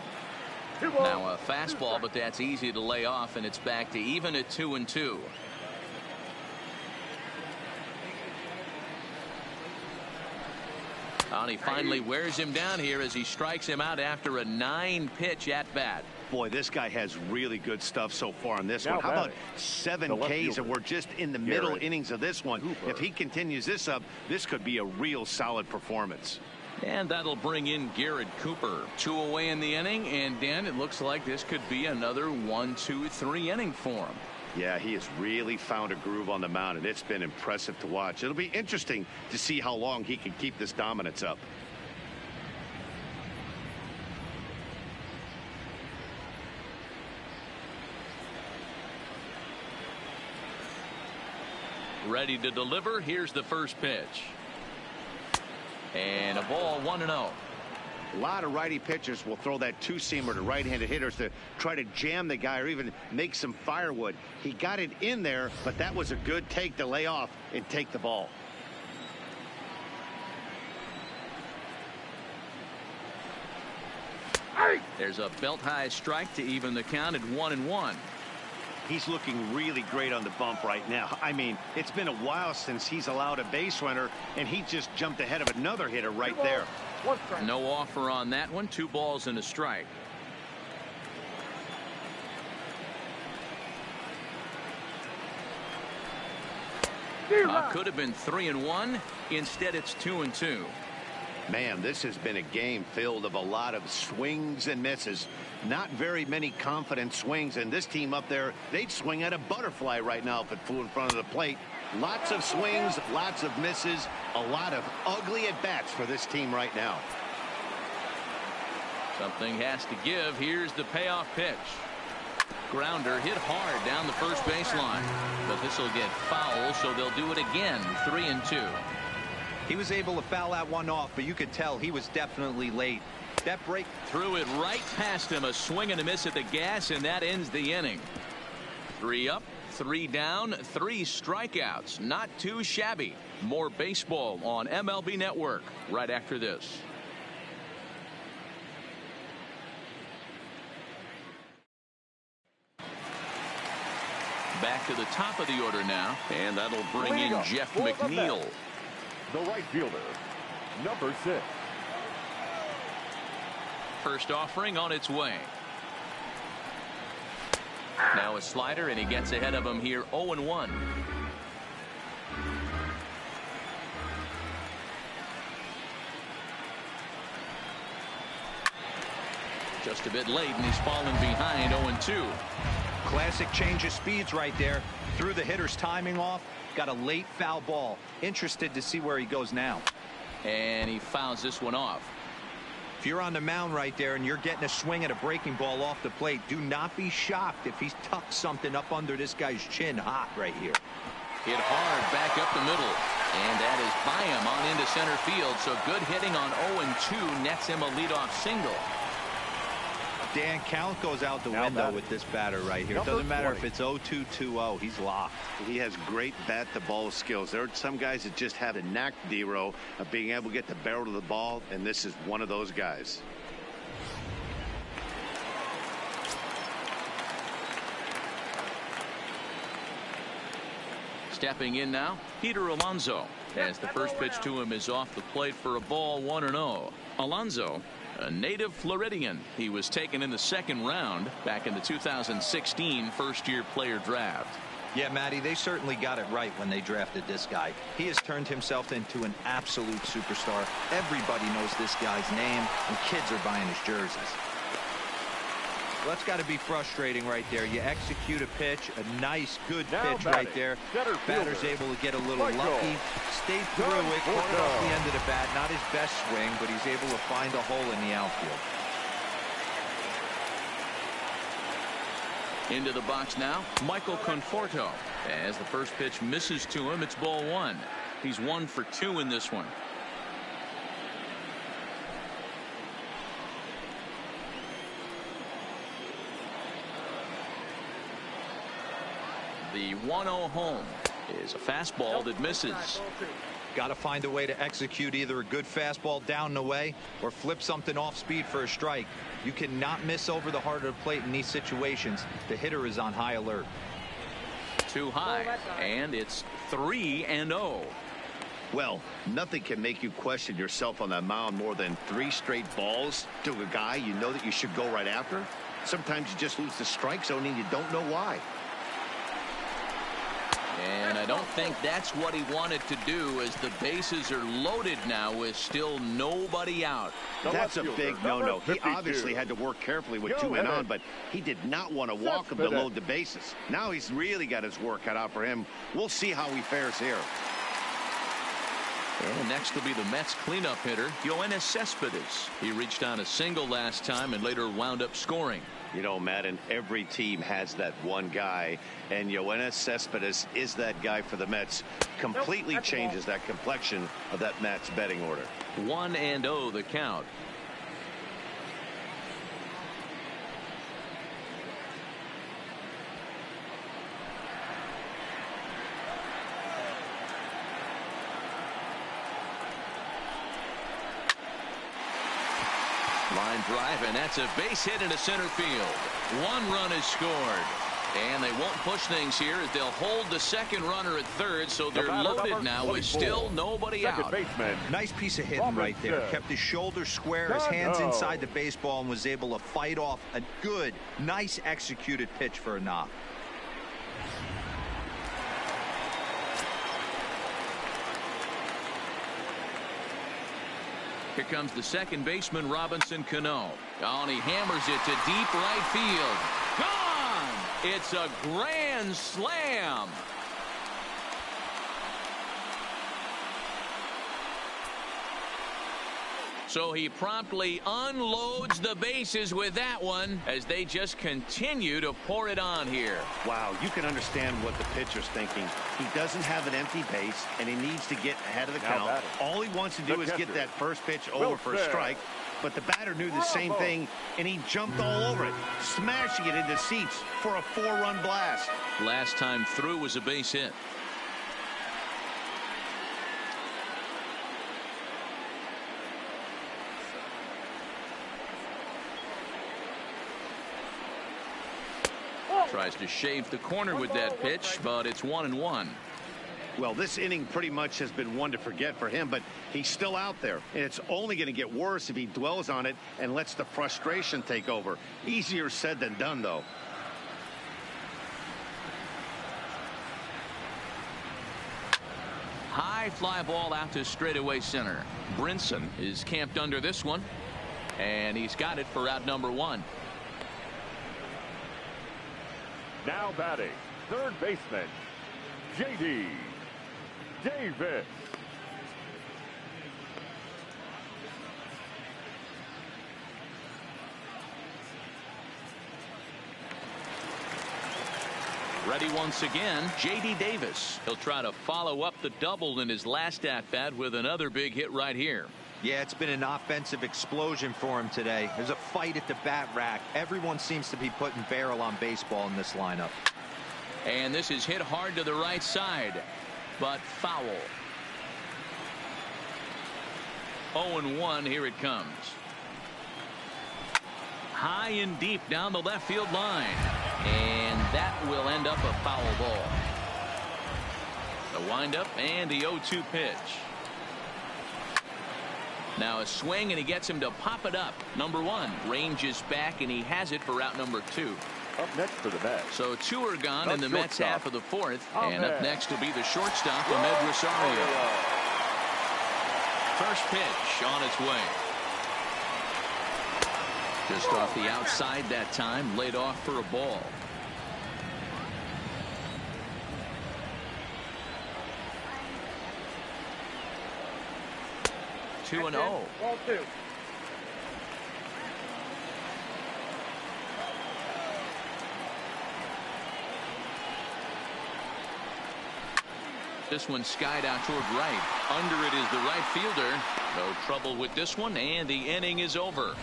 Speaker 1: Now a fastball, but that's easy to lay off, and it's back to even at 2-2. And he finally wears him down here as he strikes him out after a 9-pitch at bat.
Speaker 2: Boy, this guy has really good stuff so far on this one. How about 7 Ks, and we're just in the middle innings of this one. If he continues this up, this could be a real solid performance.
Speaker 1: And that'll bring in Garrett Cooper. 2 away in the inning, and Dan, it looks like this could be another 1-2-3 inning for him.
Speaker 2: Yeah, he has really found a groove on the mound, and it's been impressive to watch. It'll be interesting to see how long he can keep this dominance up.
Speaker 1: Ready to deliver. Here's the first pitch. And a ball, 1-0.
Speaker 2: A lot of righty pitchers will throw that two-seamer to right-handed hitters to try to jam the guy or even make some firewood. He got it in there, but that was a good take to lay off and take the ball.
Speaker 1: There's a belt-high strike to even the count at 1-1.
Speaker 2: He's looking really great on the bump right now. I mean, it's been a while since he's allowed a base runner, and he just jumped ahead of another hitter right there.
Speaker 1: No offer on that one. 2 balls and a strike. Could have been 3-1. Instead, it's 2-2.
Speaker 2: Man, this has been a game filled of a lot of swings and misses. Not very many confident swings, and this team up there, they'd swing at a butterfly right now if it flew in front of the plate. Lots of swings, lots of misses, a lot of ugly at-bats for this team right now.
Speaker 1: Something has to give. Here's the payoff pitch. Grounder hit hard down the first baseline, but this will get foul, so they'll do it again. 3-2.
Speaker 4: He was able to foul that one off, but you could tell he was definitely late. That break
Speaker 1: threw it right past him. A swing and a miss at the gas, and that ends the inning. 3 up, 3 down, 3 strikeouts. Not too shabby. More baseball on MLB Network right after this. Back to the top of the order now, and that'll bring in Jeff McNeil.
Speaker 3: The right fielder, number 6.
Speaker 1: First offering on its way. Now a slider, and he gets ahead of him here. 0-1. Just a bit late, and he's falling behind. 0-2.
Speaker 4: Classic change of speeds right there. Threw the hitter's timing off. Got a late foul ball. Interested to see where he goes now.
Speaker 1: And he fouls this one off.
Speaker 4: If you're on the mound right there and you're getting a swing at a breaking ball off the plate, do not be shocked if he's tucked something up under this guy's chin hot right here.
Speaker 1: Hit hard back up the middle. And that is by him on into center field. So good hitting on 0-2 nets him a leadoff single.
Speaker 4: Dan, count goes out the window with this batter right here. It doesn't matter if it's 0-2, 2-0. He's locked.
Speaker 2: He has great bat-to-ball skills. There are some guys that just have a knack, D-Row, of being able to get the barrel to the ball, and this is one of those guys.
Speaker 1: Stepping in now, Peter Alonso, as the first pitch to him is off the plate for a ball, 1-0. Alonso, a native Floridian. He was taken in the second round back in the 2016 first-year player draft.
Speaker 4: Yeah, Matty, they certainly got it right when they drafted this guy. He has turned himself into an absolute superstar. Everybody knows this guy's name, and kids are buying his jerseys. Well, that's got to be frustrating right there. You execute a pitch, a nice, good pitch right there. Batter's able to get a little lucky, stay through it, caught it off the end of the bat. Not his best swing, but he's able to find a hole in the outfield.
Speaker 1: Into the box now, Michael Conforto. As the first pitch misses to him, it's ball 1. He's 1 for 2 in this one. The 1-0 home is a fastball that misses.
Speaker 4: Got to find a way to execute either a good fastball down the way or flip something off speed for a strike. You cannot miss over the heart of the plate in these situations. The hitter is on high alert.
Speaker 1: Too high, and it's 3-0.
Speaker 2: Well, nothing can make you question yourself on that mound more than 3 straight balls to a guy you know that you should go right after. Sometimes you just lose the strike zone and you don't know why.
Speaker 1: And I don't think that's what he wanted to do, as the bases are loaded now with still nobody out.
Speaker 2: That's a big no-no. He obviously had to work carefully with 2 men on, but he did not want to walk him to load the bases. Now he's really got his work cut out for him. We'll see how he fares here.
Speaker 1: And next will be the Mets cleanup hitter, Yoenis Cespedes. He reached on a single last time and later wound up scoring.
Speaker 2: You know, Madden, every team has that one guy, and Yoenis Cespedes is that guy for the Mets. Completely changes that complexion of that Mets betting order.
Speaker 1: 1-0 the count. Line drive, and that's a base hit into center field. 1 run is scored. And they won't push things here as they'll hold the second runner at third, so they're loaded now with still nobody out.
Speaker 4: Nice piece of hitting right there. Kept his shoulders square, his hands inside the baseball, and was able to fight off a good, nice executed pitch for a knock.
Speaker 1: Here comes the second baseman, Robinson Cano. Oh, and he hammers it to deep right field. Gone! It's a grand slam. So he promptly unloads the bases with that one as they just continue to pour it on here.
Speaker 2: Wow, you can understand what the pitcher's thinking. He doesn't have an empty base, and he needs to get ahead of the count. All he wants to do is get that first pitch over for a strike. But the batter knew the same thing, and he jumped all over it, smashing it into seats for a 4-run blast.
Speaker 1: Last time through was a base hit. Tries to shave the corner with that pitch, but it's 1-1.
Speaker 2: Well, this inning pretty much has been one to forget for him, but he's still out there, and it's only going to get worse if he dwells on it and lets the frustration take over. Easier said than done, though.
Speaker 1: High fly ball out to straightaway center. Brinson is camped under this one, and he's got it for out number 1.
Speaker 3: Now batting, third baseman, J.D. Davis.
Speaker 1: Ready once again, J.D. Davis. He'll try to follow up the double in his last at-bat with another big hit right here.
Speaker 4: Yeah, it's been an offensive explosion for him today. There's a fight at the bat rack. Everyone seems to be putting barrel on baseball in this lineup.
Speaker 1: And this is hit hard to the right side, but foul. 0-1, here it comes. High and deep down the left field line. And that will end up a foul ball. The windup and the 0-2 pitch. Now a swing, and he gets him to pop it up. Number 1 ranges back, and he has it for out number 2.
Speaker 3: Up next for the Mets.
Speaker 1: So 2 are gone in the Mets half of the 4th.
Speaker 3: Oh,
Speaker 1: and up next will be the shortstop, Ahmed Rosario. First pitch on its way. Just off the outside that time, laid off for a ball. Two and 0.
Speaker 3: Ball 2.
Speaker 1: This one skied out toward right. Under it is the right fielder. No trouble with this one, and the inning is over.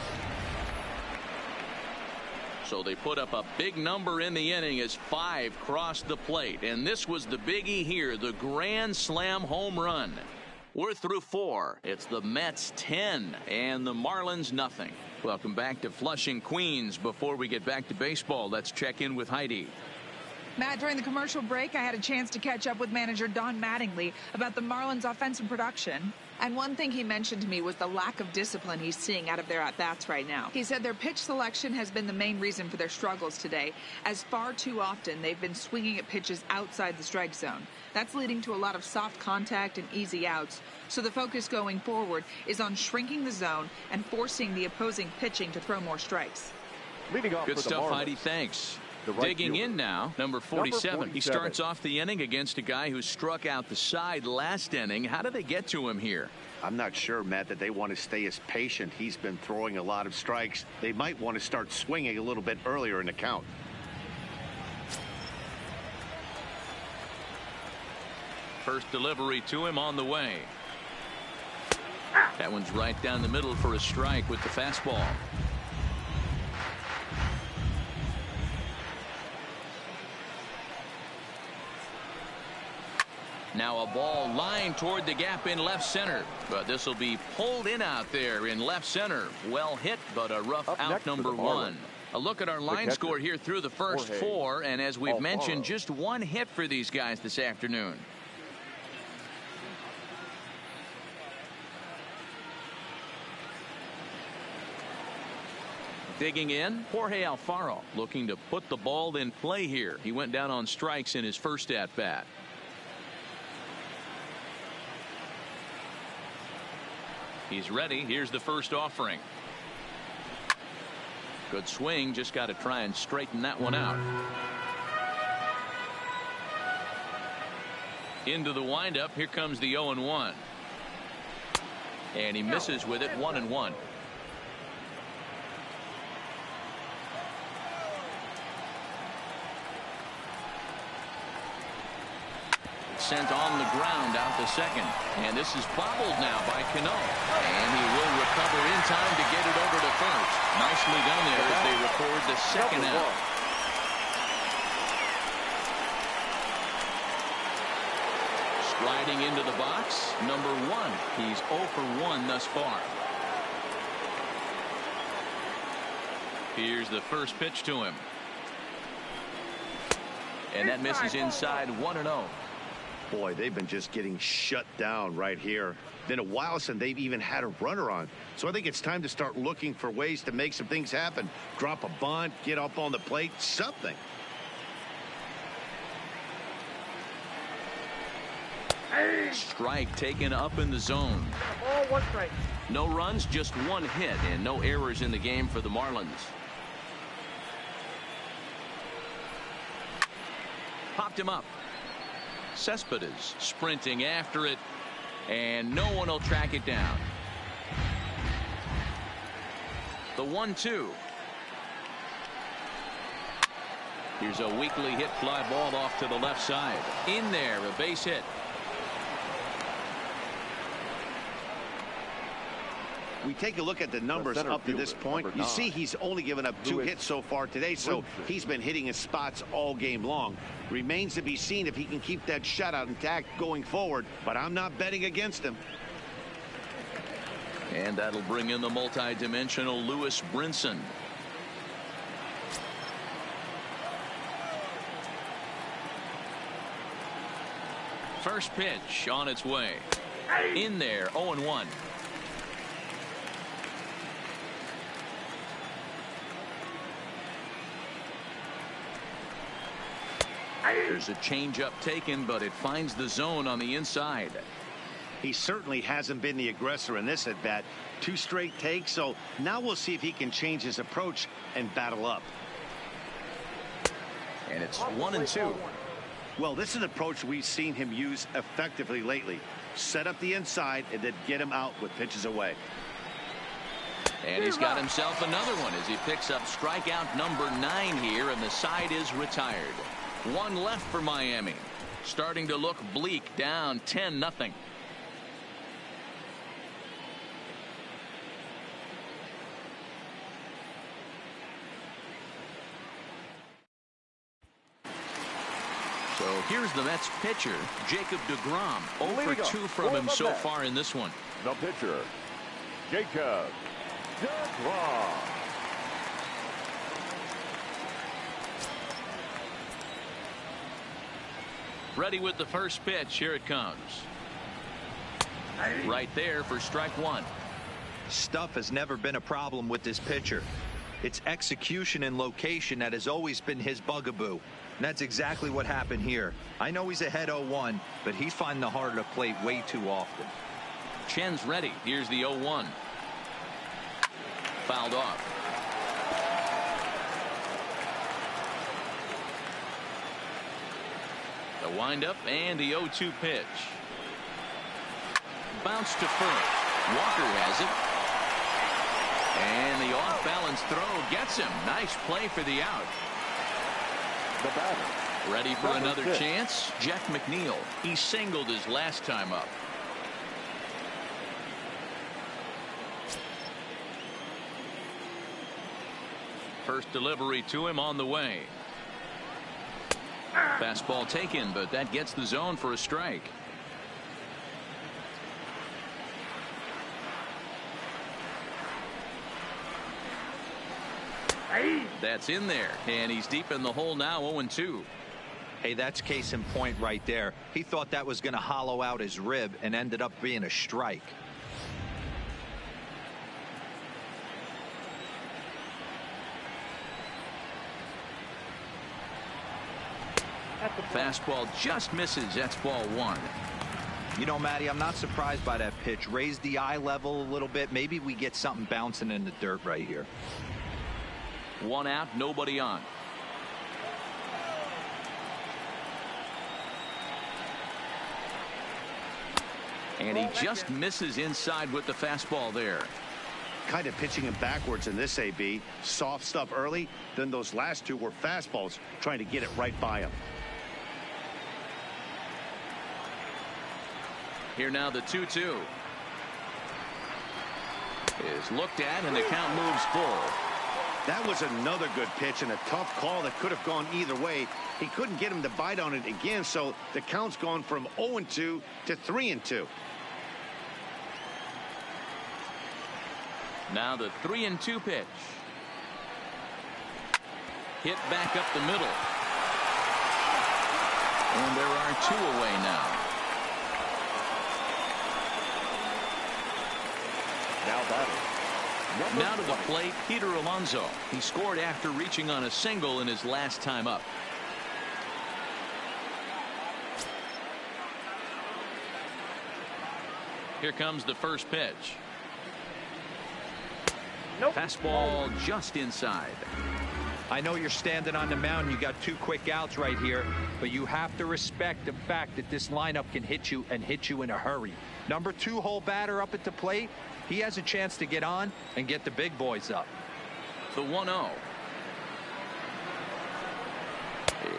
Speaker 1: So they put up a big number in the inning as 5 crossed the plate. And this was the biggie here, the grand slam home run. We're through 4. It's the Mets 10 and the Marlins nothing. Welcome back to Flushing, Queens. Before we get back to baseball, let's check in with Heidi.
Speaker 5: Matt, during the commercial break, I had a chance to catch up with manager Don Mattingly about the Marlins' offensive production. And one thing he mentioned to me was the lack of discipline he's seeing out of their at-bats right now. He said their pitch selection has been the main reason for their struggles today, as far too often they've been swinging at pitches outside the strike zone. That's leading to a lot of soft contact and easy outs. So the focus going forward is on shrinking the zone and forcing the opposing pitching to throw more strikes.
Speaker 3: Leading off
Speaker 1: Good
Speaker 3: for the
Speaker 1: stuff,
Speaker 3: Marlins.
Speaker 1: Heidi. Thanks.
Speaker 3: Right
Speaker 1: Digging
Speaker 3: fielder.
Speaker 1: in now, number 47. He starts off the inning against a guy who struck out the side last inning. How do they get to him here?
Speaker 2: I'm not sure, Matt, that they want to stay as patient. He's been throwing a lot of strikes. They might want to start swinging a little bit earlier in the count.
Speaker 1: First delivery to him on the way. That one's right down the middle for a strike with the fastball. Now a ball lined toward the gap in left center, but this will be pulled in out there in left center. Well hit, but a rough out number 1. A look at our line score here through the first 4, and as we've mentioned, just 1 hit for these guys this afternoon. Digging in, Jorge Alfaro looking to put the ball in play here. He went down on strikes in his first at-bat. He's ready. Here's the first offering. Good swing. Just got to try and straighten that one out. Into the windup. Here comes the 0-1. And he misses with it. 1-1. Sent on the ground out to second, and this is bobbled now by Cano, and he will recover in time to get it over to first. Nicely done there as they record the second out. Sliding into the box, number 1. He's 0 for 1 thus far. Here's the first pitch to him, and that misses inside. 1-0.
Speaker 2: Boy, they've been just getting shut down right here. Been a while since they've even had a runner on. So I think it's time to start looking for ways to make some things happen. Drop a bunt, get up on the plate, something.
Speaker 1: Strike taken up in the zone.
Speaker 3: Ball 1 strike.
Speaker 1: No runs, just 1 hit, and no errors in the game for the Marlins. Popped him up. Cespedes sprinting after it, and no one will track it down. The 1-2. Here's a weakly hit fly ball off to the left side. In there, a base hit.
Speaker 2: We take a look at the numbers up to this point. You see he's only given up 2 hits so far today, so he's been hitting his spots all game long. Remains to be seen if he can keep that shutout intact going forward, but I'm not betting against him.
Speaker 1: And that'll bring in the multi-dimensional Lewis Brinson. First pitch on its way. In there, 0-1. There's a changeup taken, but it finds the zone on the inside.
Speaker 2: He certainly hasn't been the aggressor in this at bat. 2 straight takes, so now we'll see if he can change his approach and battle up.
Speaker 1: And it's 1-2.
Speaker 2: Well, this is an approach we've seen him use effectively lately. Set up the inside and then get him out with pitches away.
Speaker 1: And he's got himself another one as he picks up strikeout number 9 here, and the side is retired. 1 left for Miami. Starting to look bleak, down 10-0. So here's the Mets pitcher, Jacob deGrom. 0 for 2 from him so far in this one.
Speaker 3: The pitcher, Jacob deGrom.
Speaker 1: Ready with the first pitch. Here it comes. Right there for strike 1.
Speaker 4: Stuff has never been a problem with this pitcher. It's execution and location that has always been his bugaboo. And that's exactly what happened here. I know he's ahead 0-1, but he's finding the harder to plate way too often.
Speaker 1: Chen's ready. Here's the 0-1. Fouled off. The windup and the 0-2 pitch. Bounce to first. Walker has it. And the off-balance throw gets him. Nice play for the out.
Speaker 3: The batter,
Speaker 1: ready for another chance. Jeff McNeil. He singled his last time up. First delivery to him on the way. Fastball taken, but that gets the zone for a strike. That's in there, and he's deep in the hole now. 0-2.
Speaker 4: Hey, that's case in point right there. He thought that was going to hollow out his rib and ended up being a strike.
Speaker 1: Fastball just misses. That's ball 1.
Speaker 4: You know, Matty, I'm not surprised by that pitch. Raise the eye level a little bit. Maybe we get something bouncing in the dirt right here.
Speaker 1: 1 out, nobody on. And he just misses inside with the fastball there.
Speaker 2: Kind of pitching him backwards in this AB. Soft stuff early, then those last 2 were fastballs, trying to get it right by him.
Speaker 1: Here now the 2-2 is looked at, and the count moves full.
Speaker 2: That was another good pitch and a tough call that could have gone either way. He couldn't get him to bite on it again, so the count's gone from 0-2 to 3-2.
Speaker 1: Now the 3-2 pitch. Hit back up the middle. And there are 2 away now.
Speaker 3: Now batting.
Speaker 1: Now to the plate, Peter Alonso. He scored after reaching on a single in his last time up. Here comes the first pitch. Fastball just inside.
Speaker 4: I know you're standing on the mound. You got 2 quick outs right here, but you have to respect the fact that this lineup can hit you and hit you in a hurry. Number 2 hole batter up at the plate. He has a chance to get on and get the big boys up.
Speaker 1: The 1-0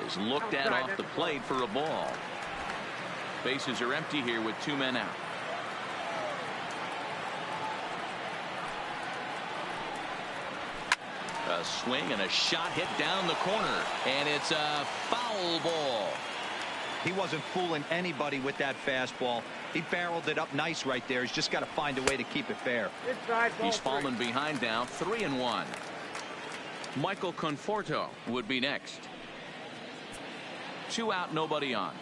Speaker 1: is looked at off the plate for a ball. Bases are empty here with 2 men out. A swing and a shot hit down the corner, and it's a foul ball.
Speaker 4: He wasn't fooling anybody with that fastball. He barreled it up nice right there. He's just got to find a way to keep it fair.
Speaker 1: He's fallen behind now, 3-1. Michael Conforto would be next. 2 out, nobody on.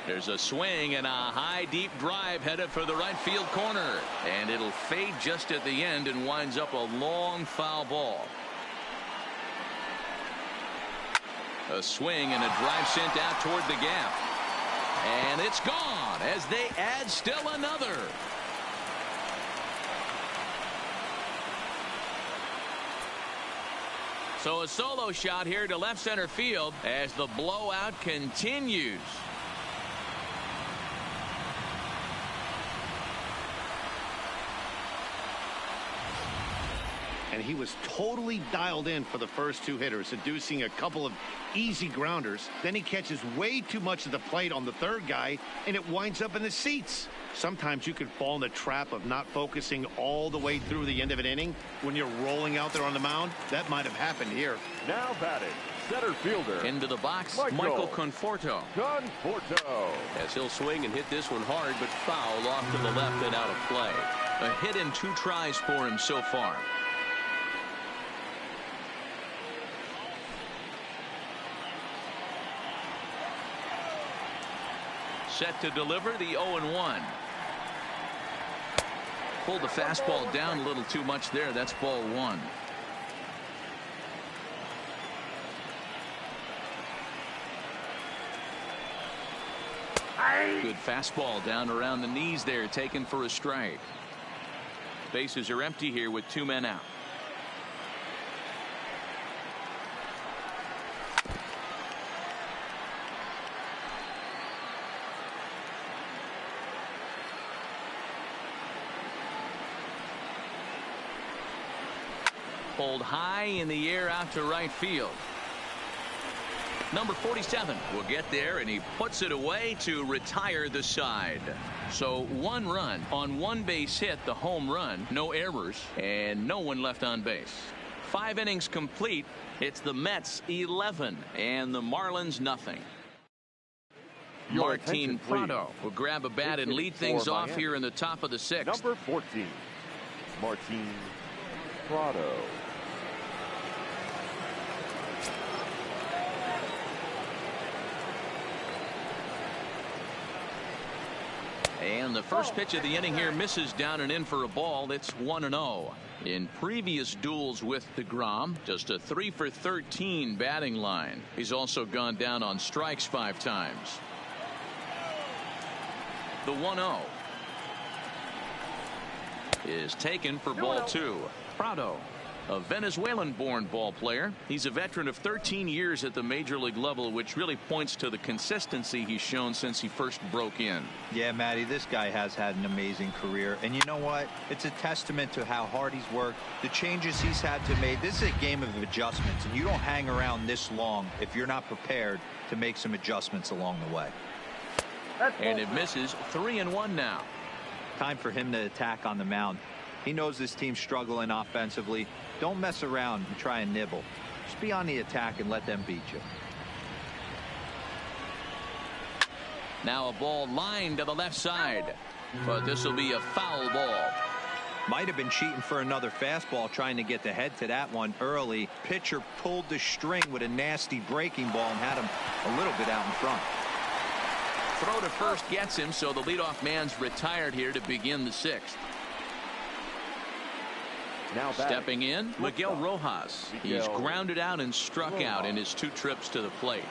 Speaker 1: There's a swing and a high deep drive headed for the right field corner, and it'll fade just at the end and winds up a long foul ball. A swing and a drive sent out toward the gap, and it's gone as they add still another. So a solo shot here to left center field as the blowout continues.
Speaker 2: And he was totally dialed in for the first 2 hitters, seducing a couple of easy grounders. Then he catches way too much of the plate on the 3rd guy, and it winds up in the seats. Sometimes you can fall in the trap of not focusing all the way through the end of an inning when you're rolling out there on the mound. That might have happened here.
Speaker 3: Now batting, center fielder.
Speaker 1: Into the box, Michael Conforto.
Speaker 3: As
Speaker 1: he'll swing and hit this one hard, but foul off to the left and out of play. A hit in 2 tries for him so far. Set to deliver the 0-1. Pulled the fastball down a little too much there. That's ball 1. Good fastball down around the knees there, taken for a strike. Bases are empty here with 2 men out. Pulled high in the air out to right field. Number 47 will get there, and he puts it away to retire the side. So 1 run on 1 base hit, the home run, no errors, and no one left on base. 5 innings complete. It's the Mets 11 and the Marlins nothing. Martin Prado will grab a bat and lead things off here in the top of the 6th.
Speaker 3: Number 14, Martin Prado.
Speaker 1: And the first pitch of the inning here misses down and in for a ball. It's 1-0. In previous duels with DeGrom, just a 3 for 13 batting line. He's also gone down on strikes 5 times. The 1-0 is taken for ball 2. Prado, a Venezuelan-born ball player. He's a veteran of 13 years at the major league level, which really points to the consistency he's shown since he first broke in.
Speaker 4: Yeah, Matty, this guy has had an amazing career. And you know what? It's a testament to how hard he's worked, the changes he's had to make. This is a game of adjustments, and you don't hang around this long if you're not prepared to make some adjustments along the way.
Speaker 1: And it misses. 3-1 now.
Speaker 4: Time for him to attack on the mound. He knows this team's struggling offensively. Don't mess around and try and nibble. Just be on the attack and let them beat you.
Speaker 1: Now a ball lined to the left side, but this will be a foul ball.
Speaker 4: Might have been cheating for another fastball, trying to get the head to that one early. Pitcher pulled the string with a nasty breaking ball and had him a little bit out in front.
Speaker 1: Throw to first gets him, so the leadoff man's retired here to begin the 6th.
Speaker 3: Now
Speaker 1: stepping in, Miguel Rojas. He's grounded out and struck out in his 2 trips to the plate.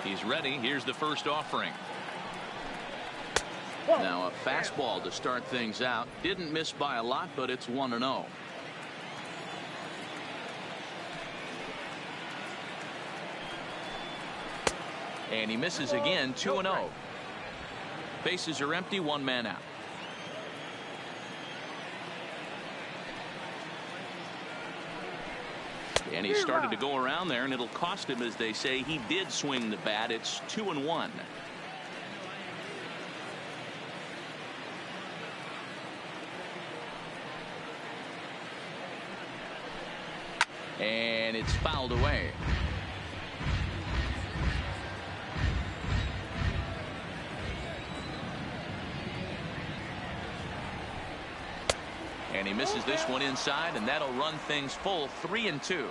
Speaker 1: He's ready. Here's the first offering. Now a fastball to start things out. Didn't miss by a lot, but it's 1-0. And he misses again. 2-0. Bases are empty. 1 man out. And he started to go around there, and it'll cost him, as they say. He did swing the bat. It's 2-1. And it's fouled away. And he misses this one inside, and that'll run things full 3-2.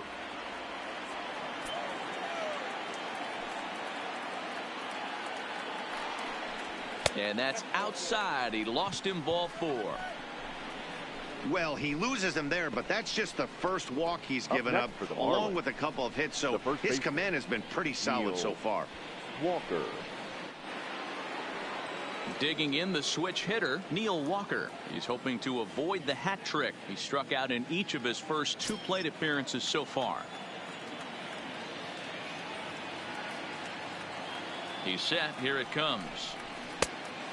Speaker 1: And that's outside. He lost him, ball 4.
Speaker 2: Well, he loses him there, but that's just the first walk he's given up, along with a couple of hits. So his command has been pretty solid so far.
Speaker 3: Walker.
Speaker 1: Digging in, the switch hitter, Neil Walker. He's hoping to avoid the hat trick. He struck out in each of his first 2 plate appearances so far. He's set. Here it comes.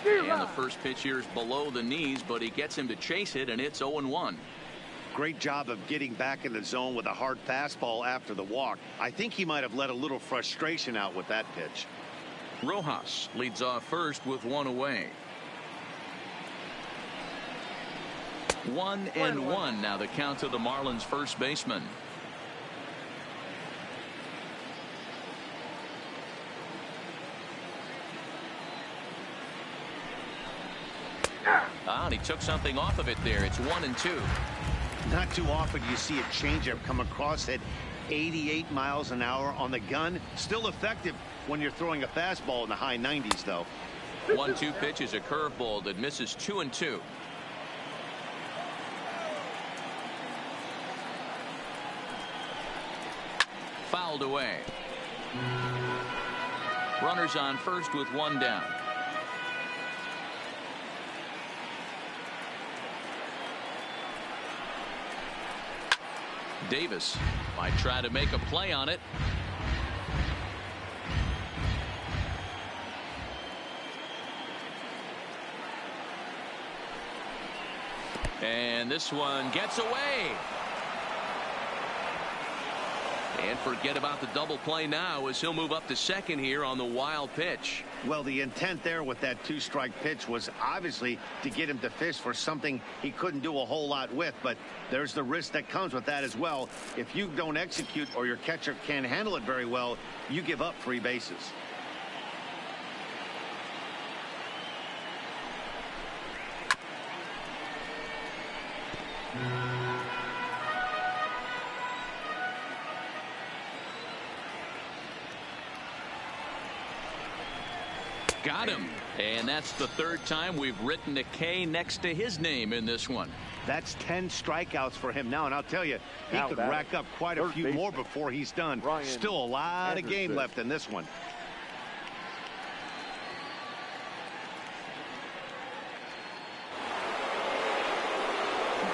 Speaker 1: And the first pitch here is below the knees, but he gets him to chase it, and it's 0-1.
Speaker 2: Great job of getting back in the zone with a hard fastball after the walk. I think he might have let a little frustration out with that pitch.
Speaker 1: Rojas leads off first with 1 away. 1-1 now the count to the Marlins first baseman. And he took something off of it there. It's 1-2.
Speaker 2: Not too often you see a changeup come across at 88 miles an hour on the gun. Still effective when you're throwing a fastball in the high 90s, though.
Speaker 1: 1-2 pitch is a curveball that misses 2-2. Fouled away. Runners on first with 1 down. Davis might try to make a play on it. And this one gets away. And forget about the double play now as he'll move up to second here on the wild pitch.
Speaker 2: Well, the intent there with that 2-strike pitch was obviously to get him to fish for something he couldn't do a whole lot with, but there's the risk that comes with that as well. If you don't execute or your catcher can't handle it very well, you give up 3 bases.
Speaker 1: Got him. And that's the 3rd time we've written a K next to his name in this one.
Speaker 2: That's 10 strikeouts for him now, and I'll tell you, he could rack up quite a few more before he's done. Still a lot of game left in this one.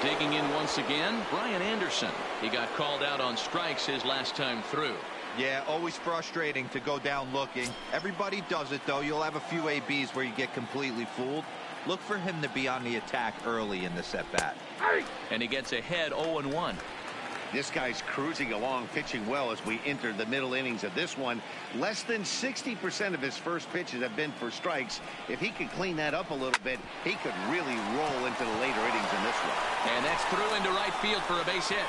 Speaker 1: Digging in once again, Brian Anderson. He got called out on strikes his last time through.
Speaker 4: Yeah, always frustrating to go down looking. Everybody does it, though. You'll have a few ABs where you get completely fooled. Look for him to be on the attack early in this at-bat.
Speaker 1: And he gets ahead 0-1.
Speaker 2: This guy's cruising along, pitching well as we enter the middle innings of this one. Less than 60% of his first pitches have been for strikes. If he could clean that up a little bit, he could really roll into the later innings in this one.
Speaker 1: And that's through into right field for a base hit.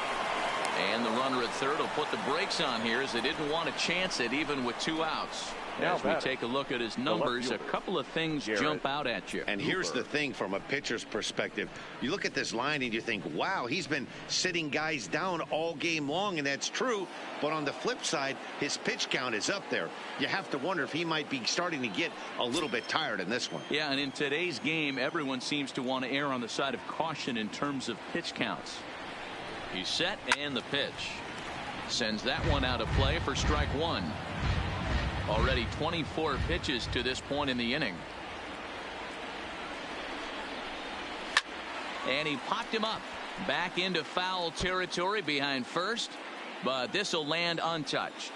Speaker 1: And the runner at third will put the brakes on here as they didn't want to chance it even with 2 outs. As we take a look at his numbers, a couple of things jump out at you.
Speaker 2: And here's the thing from a pitcher's perspective. You look at this line and you think, wow, he's been sitting guys down all game long, and that's true. But on the flip side, his pitch count is up there. You have to wonder if he might be starting to get a little bit tired in this one.
Speaker 1: Yeah, and in today's game, everyone seems to want to err on the side of caution in terms of pitch counts. He's set, and the pitch sends that one out of play for strike 1. Already 24 pitches to this point in the inning. And he popped him up back into foul territory behind first, but this will land untouched.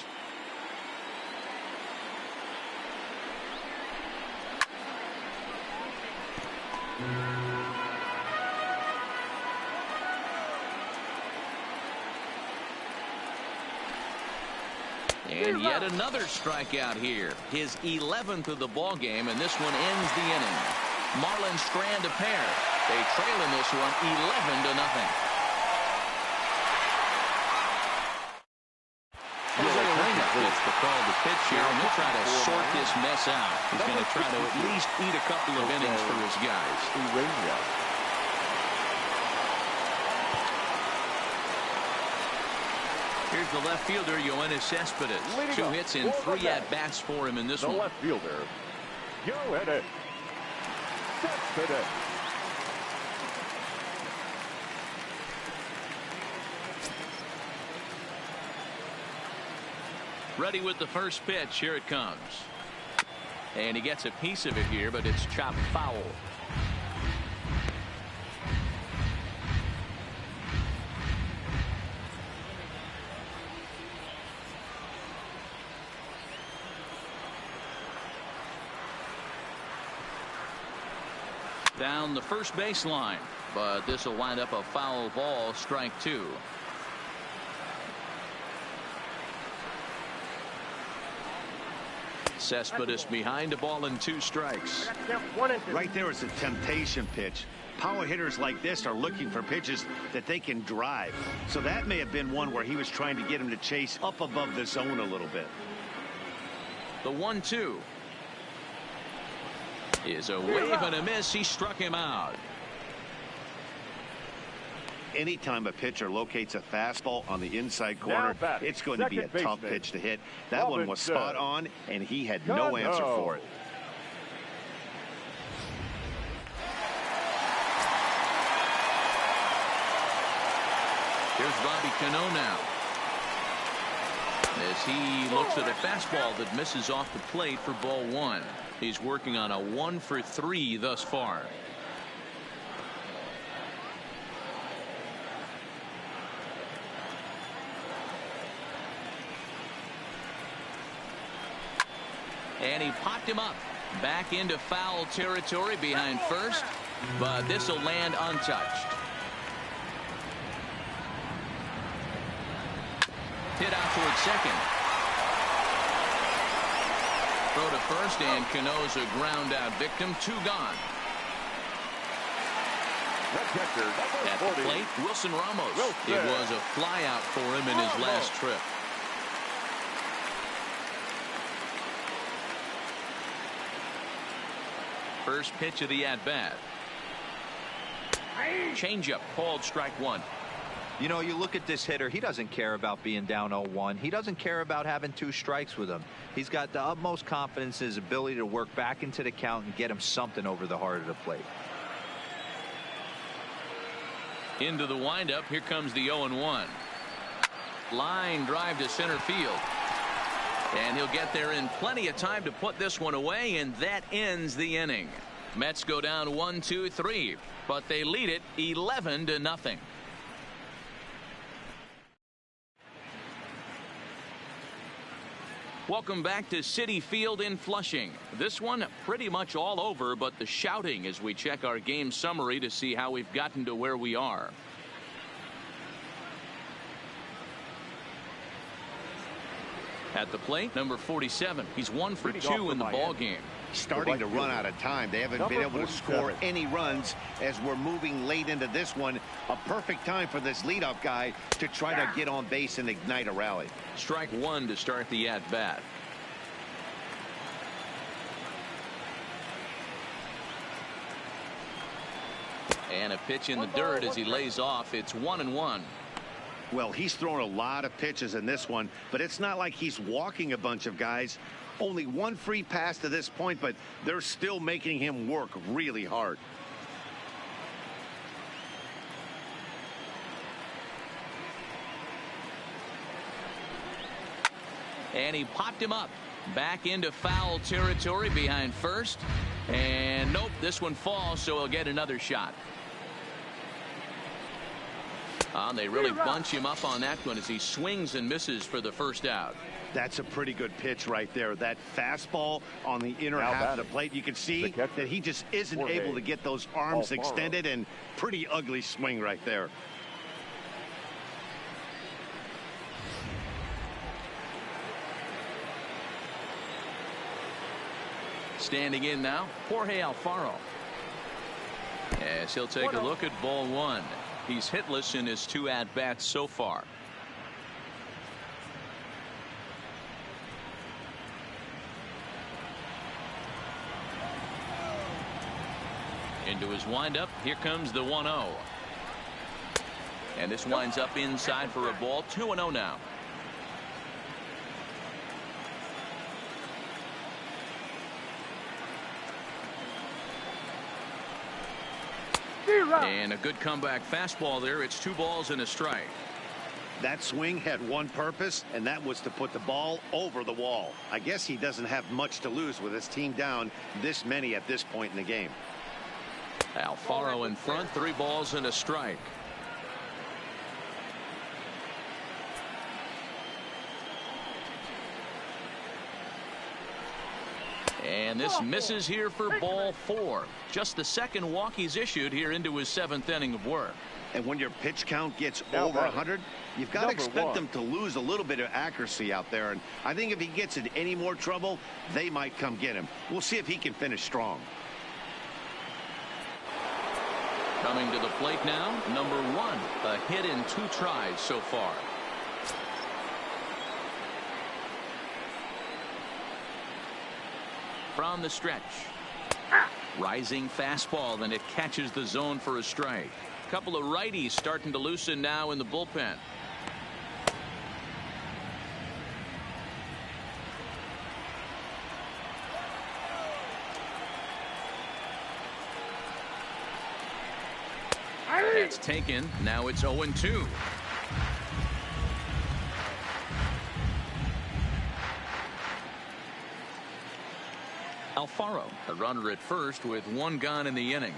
Speaker 1: And yet another strikeout here. His 11th of the ball game, and this one ends the inning. Marlins strand a pair. They trail in this one 11-0. gets the call to pitch here, and he'll try to sort this mess out. He's going to try to at least eat a couple of innings for his guys. Here's the left fielder, Yoenis Cespedes. 2 hits and 3 at-bats for him in this one.
Speaker 3: The left fielder, Yoenis Cespedes.
Speaker 1: Ready with the first pitch. Here it comes. And he gets a piece of it here, but it's chopped foul. Down the first baseline, but this will wind up a foul ball, strike 2. Cespedes behind, a ball and 2 strikes.
Speaker 2: Right there is a temptation pitch. Power hitters like this are looking for pitches that they can drive. So that may have been one where he was trying to get him to chase up above the zone a little bit.
Speaker 1: The 1-2 is a wave and a miss. He struck him out.
Speaker 2: Anytime a pitcher locates a fastball on the inside corner, it's going to be a tough pitch to hit. That one was spot on, and he had no answer for it.
Speaker 1: Here's Bobby Cano now, as he looks at a fastball that misses off the plate for ball 1. He's working on a 1 for 3 thus far. And he popped him up back into foul territory behind first, but this will land untouched. Hit out towards second. Throw to first, and Cano's a ground out victim. 2 gone. At the plate, Wilson Ramos. It was a fly out for him in his last trip. First pitch of the at-bat. Changeup called strike 1.
Speaker 4: You know, you look at this hitter, he doesn't care about being down 0-1. He doesn't care about having 2 strikes with him. He's got the utmost confidence in his ability to work back into the count and get him something over the heart of the plate.
Speaker 1: Into the windup. Here comes the 0-1. Line drive to center field. And he'll get there in plenty of time to put this one away, and that ends the inning. Mets go down 1-2-3, but they lead it 11-0. Welcome back to Citi Field in Flushing. This one pretty much all over, but the shouting as we check our game summary to see how we've gotten to where we are. At the plate, number 47. He's 1 for 2 in the ball game.
Speaker 2: Starting to run out of time. They haven't been able to score any runs as we're moving late into this one. A perfect time for this leadoff guy to try to get on base and ignite a rally.
Speaker 1: Strike 1 to start the at-bat. And a pitch in the dirt as he lays off. It's 1-1.
Speaker 2: Well, he's thrown a lot of pitches in this one, but it's not like he's walking a bunch of guys. Only 1 free pass to this point, but they're still making him work really hard.
Speaker 1: And he popped him up back into foul territory behind first. And nope, this one falls, so he'll get another shot. They really bunch him up on that one as he swings and misses for the first out.
Speaker 2: That's a pretty good pitch right there. That fastball on the inner half of the plate. You can see that he just isn't able to get those arms extended, and pretty ugly swing right there.
Speaker 1: Standing in now, Jorge Alfaro. As he'll take a look at ball 1. He's hitless in his 2 at-bats so far. Into his windup. Here comes the 1-0. And this winds up inside for a ball. 2-0 now. And a good comeback fastball there. It's 2 balls and a strike.
Speaker 2: That swing had one purpose, and that was to put the ball over the wall. I guess he doesn't have much to lose with his team down this many at this point in the game.
Speaker 1: Alfaro in front. 3 balls and a strike. And this misses here for ball 4. Just the second walk he's issued here into his 7th inning of work.
Speaker 2: And when your pitch count gets over 100, you've got to expect them to lose a little bit of accuracy out there. And I think if he gets in any more trouble, they might come get him. We'll see if he can finish strong.
Speaker 1: Coming to the plate now, number 1. A hit in 2 tries so far. From the stretch. Rising fastball, and it catches the zone for a strike. Couple of righties starting to loosen now in the bullpen. It's taken. Now it's 0-2. Alfaro, a runner at first with 1 gone in the inning.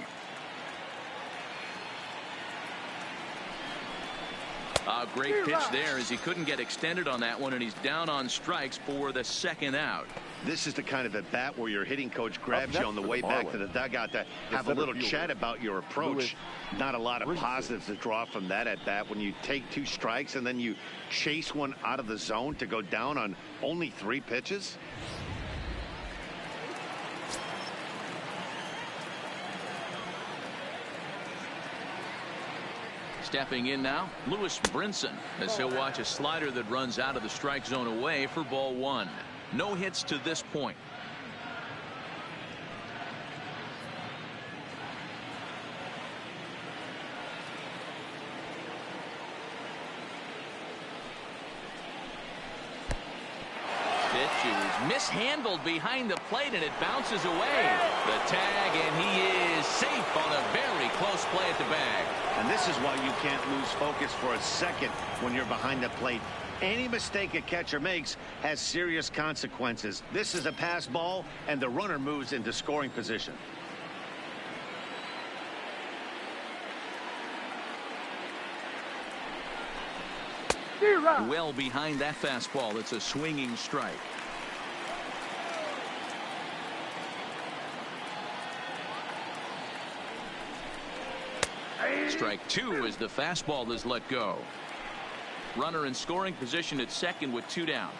Speaker 1: A great pitch there as he couldn't get extended on that one, and he's down on strikes for the 2nd out.
Speaker 2: This is the kind of at bat where your hitting coach grabs you on the way back to the dugout to have a little chat about your approach. Not a lot of positives to draw from that at bat when you take 2 strikes and then you chase one out of the zone to go down on only 3 pitches.
Speaker 1: Stepping in now, Lewis Brinson, as he'll watch a slider that runs out of the strike zone away for ball 1. No hits to this point. Pitch is mishandled behind the plate, and it bounces away. The tag, and he is safe on a very close play at the bag.
Speaker 2: And this is why you can't lose focus for a second when you're behind the plate. Any mistake a catcher makes has serious consequences. This is a pass ball, and the runner moves into scoring position.
Speaker 1: Well behind that fastball. It's a swinging strike. Strike 2 as the fastball is let go. Runner in scoring position at second with 2 down.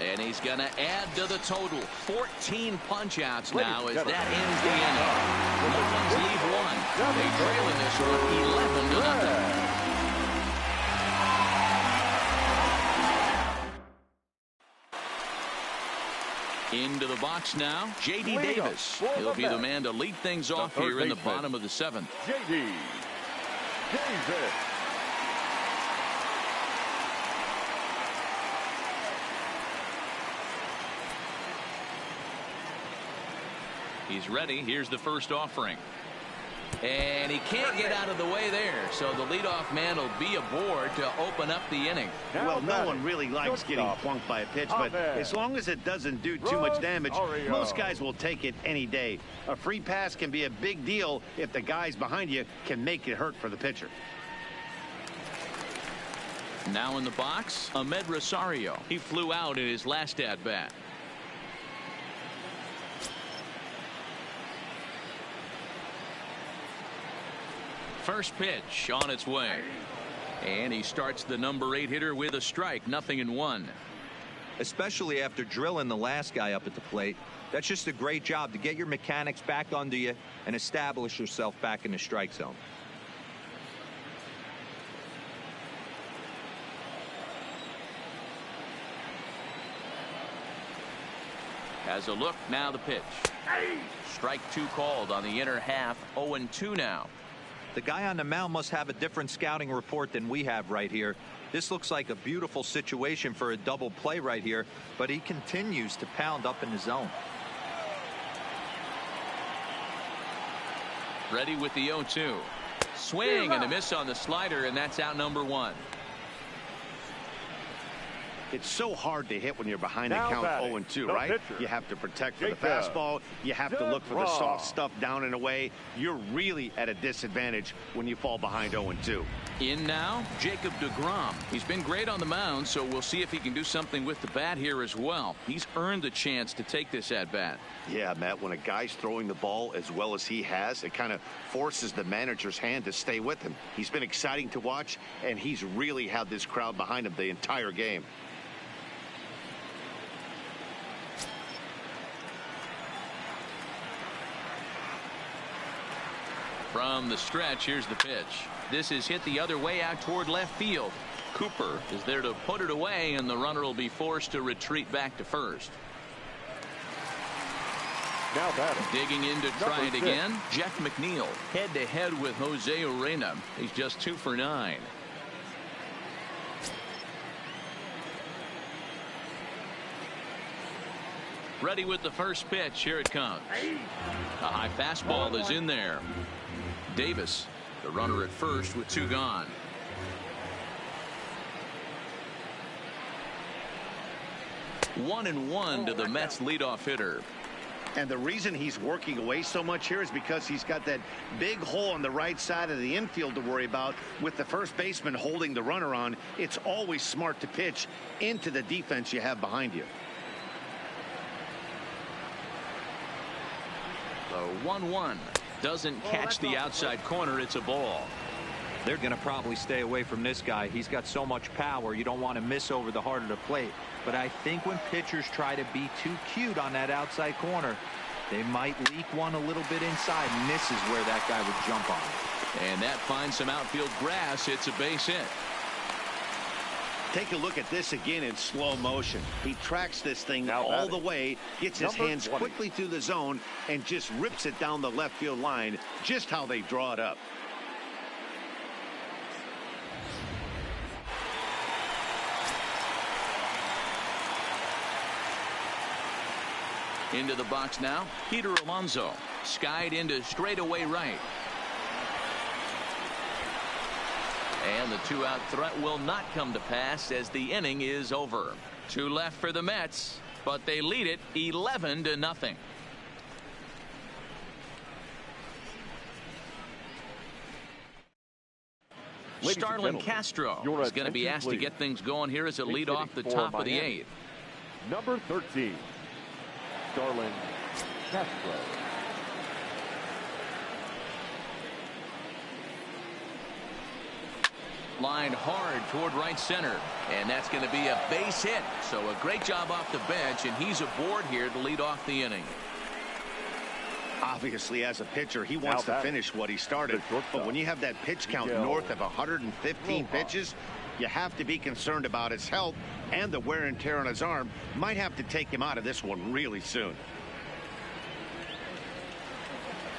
Speaker 1: And he's going to add to the total. 14 punch-outs now as that ends the inning. Marlins leave 1. They trail in this one 11-0. Into the box now, J.D. Davis. He'll be the man to lead things off here in the bottom of the 7th.
Speaker 3: J.D. Davis.
Speaker 1: He's ready. Here's the first offering. And he can't get out of the way there, so the leadoff man will be aboard to open up the inning.
Speaker 2: Well, no one really likes getting plunked by a pitch, but as long as it doesn't do too much damage, most guys will take it any day. A free pass can be a big deal if the guys behind you can make it hurt for the pitcher.
Speaker 1: Now in the box, Ahmed Rosario. He flew out in his last at-bat. First pitch on its way. And he starts the number 8 hitter with a strike. 0-1.
Speaker 4: Especially after drilling the last guy up at the plate. That's just a great job to get your mechanics back under you and establish yourself back in the strike zone.
Speaker 1: Has a look, now the pitch. Strike 2 called on the inner half. 0-2 now.
Speaker 4: The guy on the mound must have a different scouting report than we have right here. This looks like a beautiful situation for a double play right here, but he continues to pound up in the zone.
Speaker 1: Ready with the 0-2. Swing and a miss on the slider, and that's out number 1.
Speaker 2: It's so hard to hit when you're behind the count 0-2, right?
Speaker 3: Pitcher.
Speaker 2: You have to protect for the fastball. You have to look for the soft stuff down and away. You're really at a disadvantage when you fall behind 0-2.
Speaker 1: In now, Jacob deGrom. He's been great on the mound, so we'll see if he can do something with the bat here as well. He's earned the chance to take this at-bat.
Speaker 2: Yeah, Matt, when a guy's throwing the ball as well as he has, it kind of forces the manager's hand to stay with him. He's been exciting to watch, and he's really had this crowd behind him the entire game.
Speaker 1: From the stretch, here's the pitch. This is hit the other way out toward left field. Cooper is there to put it away, and the runner will be forced to retreat back to first.
Speaker 3: Now batting.
Speaker 1: Digging in to try it again, Jeff McNeil. Head-to-head with Jose Urena. He's just 2 for 9. Ready with the first pitch. Here it comes. A high fastball is in there. Davis, the runner at first with 2 gone. One and one to the Mets leadoff hitter.
Speaker 2: And the reason he's working away so much here is because he's got that big hole on the right side of the infield to worry about. With the first baseman holding the runner on, it's always smart to pitch into the defense you have behind you.
Speaker 1: The 1-1 doesn't catch the outside corner. It's a ball.
Speaker 4: They're going to probably stay away from this guy. He's got so much power. You don't want to miss over the heart of the plate. But I think when pitchers try to be too cute on that outside corner, they might leak one a little bit inside, and this is where that guy would jump on.
Speaker 1: And that finds some outfield grass. It's a base hit.
Speaker 2: Take a look at this again in slow motion. He tracks this thing all the way, gets his hands quickly through the zone, and just rips it down the left field line, just how they draw it up.
Speaker 1: Into the box now, Peter Alonso. Skied into straightaway right. And the 2-out threat will not come to pass as the inning is over. 2 left for the Mets, but they lead it 11-0. Starlin Castro is going to be asked to get things going here as a lead off the top of the 8th.
Speaker 3: Number 13, Starlin Castro.
Speaker 1: Line hard toward right center, and that's going to be a base hit. So a great job off the bench, and he's aboard here to lead off the inning.
Speaker 2: Obviously, as a pitcher, he wants to finish what he started. But when you have that pitch count north of 115 pitches, you have to be concerned about his health, and the wear and tear on his arm might have to take him out of this one really soon.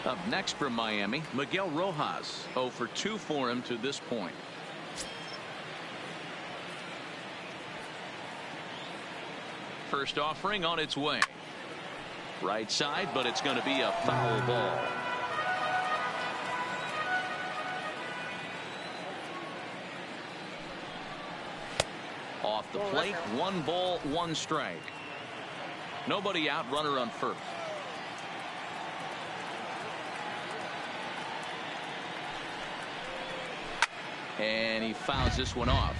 Speaker 1: Up next from Miami, Miguel Rojas. 0 for 2 for him to this point. First offering on its way. Right side, but it's going to be a foul ball. Off the plate, 1 ball, 1 strike. Nobody out, runner on first. And he fouls this one off.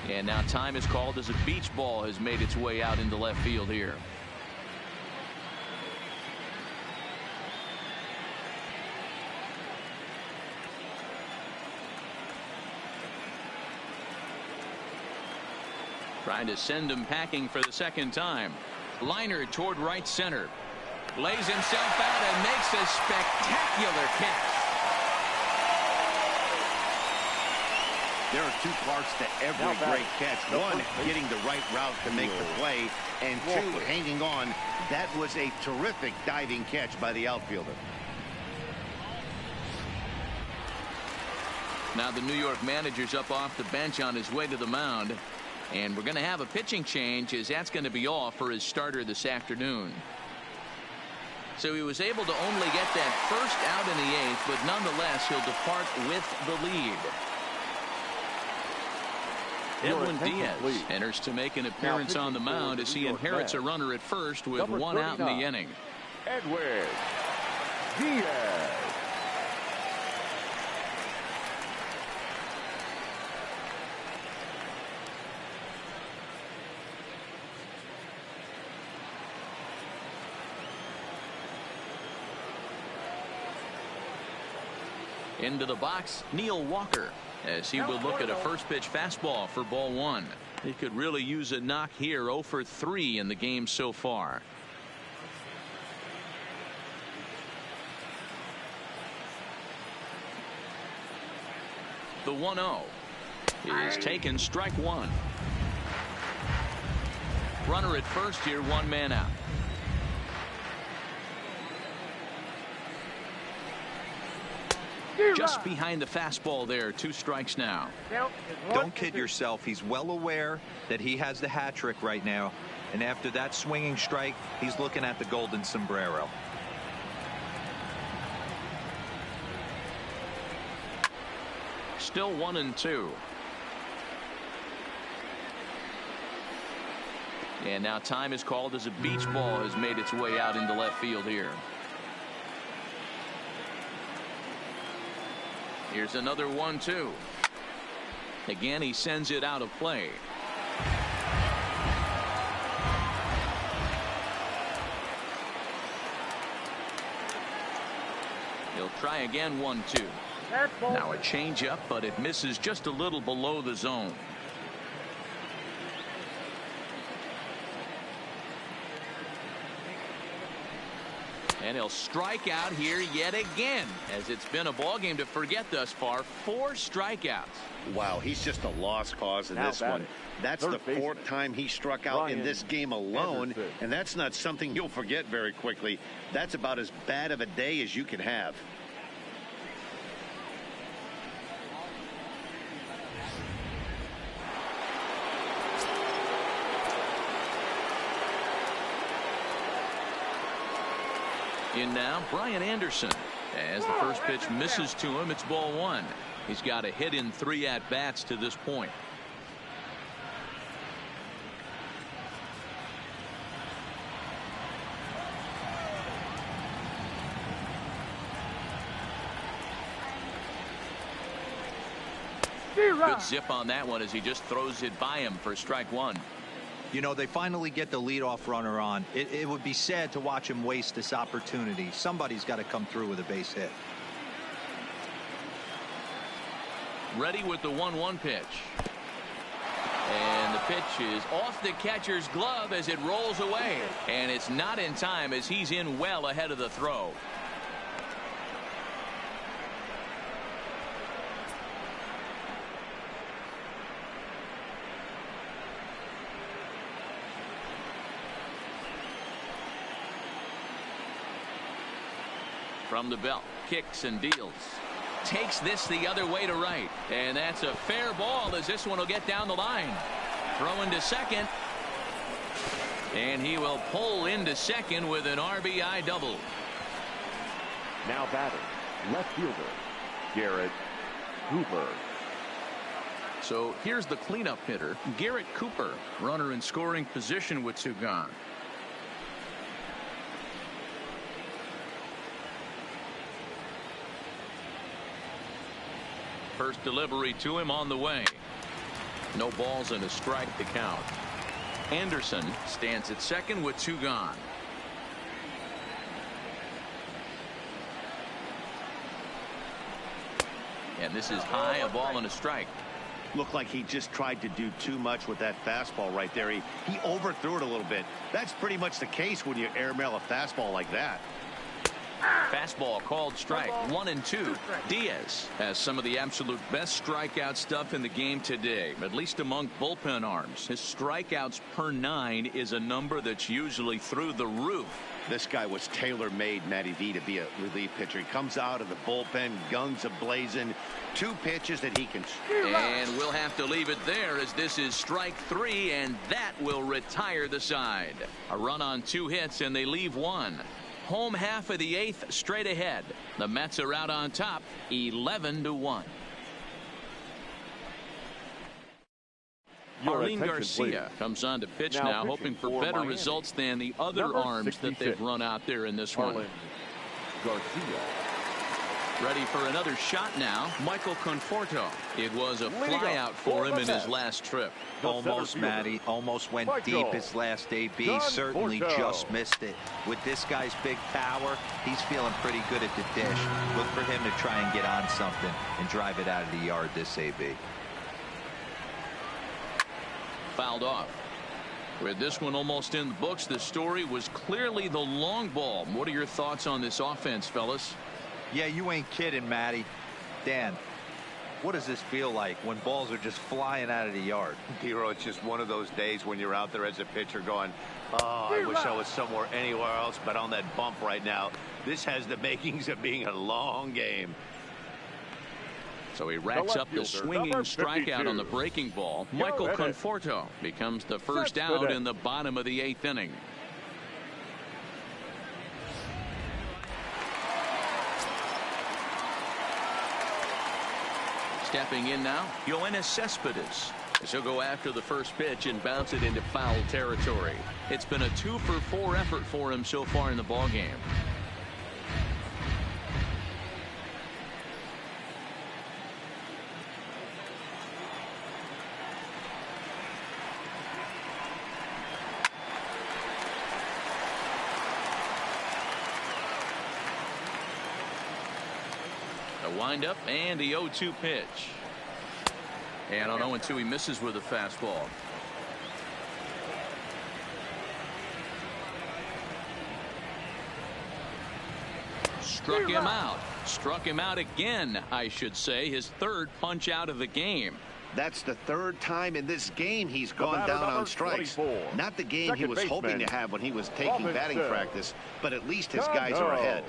Speaker 1: And now time is called as a beach ball has made its way out into left field here. Trying to send him packing for the second time. Liner toward right center. Lays himself out and makes a spectacular catch.
Speaker 2: There are two parts to every great catch. One, getting the right route to make the play, and two, hanging on. That was a terrific diving catch by the outfielder.
Speaker 1: Now the New York manager's up off the bench on his way to the mound. And we're going to have a pitching change, as that's going to be all for his starter this afternoon. So he was able to only get that first out in the 8th, but nonetheless he'll depart with the lead. Edwin Diaz enters to make an appearance on the mound as he inherits a runner at first with one out in the inning.
Speaker 3: Edwin Diaz.
Speaker 1: Into the box, Neil Walker, as he will look at a first pitch fastball for ball 1. He could really use a knock here. 0 for 3 in the game so far. The 1-0 is taken, strike 1. Runner at first here, 1 man out. Just behind the fastball there. 2 strikes now.
Speaker 4: Don't kid yourself. He's well aware that he has the hat trick right now. And after that swinging strike, he's looking at the golden sombrero.
Speaker 1: Still 1-2. And now time is called as a beach ball has made its way out into left field here. Here's another 1-2. Again, he sends it out of play. He'll try again. 1-2. Now a changeup, but it misses just a little below the zone. And he'll strike out here yet again, as it's been a ball game to forget thus far. 4 strikeouts.
Speaker 2: Wow, he's just a lost cause in this one. That's the 4th time he struck out in this game alone, and that's not something you'll forget very quickly. That's about as bad of a day as you can have.
Speaker 1: In now, Brian Anderson. As the first pitch misses to him, it's ball 1. He's got a hit in 3 at-bats to this point. Good zip on that one as he just throws it by him for strike 1.
Speaker 4: You know, they finally get the leadoff runner on. It would be sad to watch him waste this opportunity. Somebody's got to come through with a base hit.
Speaker 1: Ready with the 1-1 pitch. And the pitch is off the catcher's glove as it rolls away. And it's not in time as he's in well ahead of the throw. From the belt, kicks and deals. Takes this the other way to right. And that's a fair ball as this one will get down the line. Throwing to second. And he will pull into second with an RBI double.
Speaker 3: Now batting, left fielder, Garrett Cooper.
Speaker 1: So here's the cleanup hitter, Garrett Cooper. Runner in scoring position with 2 gone. First delivery to him on the way. No balls and a strike to count. Anderson stands at second with 2 gone. And this is high, a ball and a strike.
Speaker 2: Looked like he just tried to do too much with that fastball right there. He overthrew it a little bit. That's pretty much the case when you airmail a fastball like that.
Speaker 1: Fastball called strike. 1-2. Diaz has some of the absolute best strikeout stuff in the game today, at least among bullpen arms. His strikeouts per 9 is a number that's usually through the roof.
Speaker 2: This guy was tailor-made, Matty V, to be a relief pitcher. He comes out of the bullpen, guns a-blazing, 2 pitches that he can.
Speaker 1: And we'll have to leave it there, as this is strike 3, and that will retire the side. A run on 2 hits, and they leave 1. Home half of the 8th straight ahead. The Mets are out on top, 11-1. Arlene Garcia comes on to pitch now, hoping for better results than the other arms that they've run out there in this one.
Speaker 3: Garcia.
Speaker 1: Ready for another shot now, Michael Conforto. It was a flyout for him in his last trip.
Speaker 4: Almost, Matty. Almost went deep his last AB. Certainly just missed it. With this guy's big power, he's feeling pretty good at the dish. Look for him to try and get on something and drive it out of the yard this AB.
Speaker 1: Fouled off. With this one almost in the books, the story was clearly the long ball. What are your thoughts on this offense, fellas?
Speaker 4: Yeah, you ain't kidding, Matty. Dan, what does this feel like when balls are just flying out of the yard?
Speaker 2: Hero, it's just one of those days when you're out there as a pitcher going, oh, I wish I was somewhere anywhere else but on that bump right now. This has the makings of being a long game.
Speaker 1: So he racks up the swinging strikeout on the breaking ball. Michael Conforto becomes the first out in the bottom of the 8th inning. Stepping in now, Yoenis Cespedes. He'll go after the first pitch and bounce it into foul territory. It's been a 2-for-4 effort for him so far in the ballgame. Windup and the 0-2 pitch. And on 0-2 he misses with a fastball. Struck him out. Struck him out again, I should say. His 3rd punch out of the game.
Speaker 2: That's the 3rd time in this game he's gone down on strikes. Not the game he was hoping to have when he was taking batting practice, but at least his guys are ahead.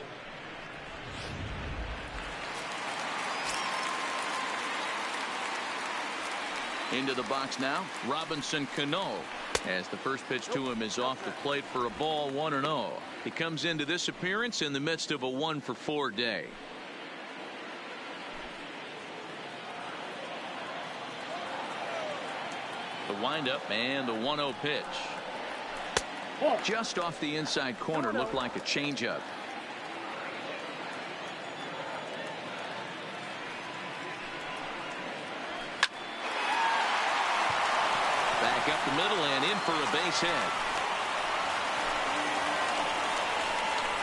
Speaker 1: Into the box now, Robinson Cano, as the first pitch to him is off the plate for a ball, 1-0. He comes into this appearance in the midst of a 1-for-4 day. The windup and the 1-0 pitch. Just off the inside corner, looked like a changeup. Back up the middle and in for a base hit.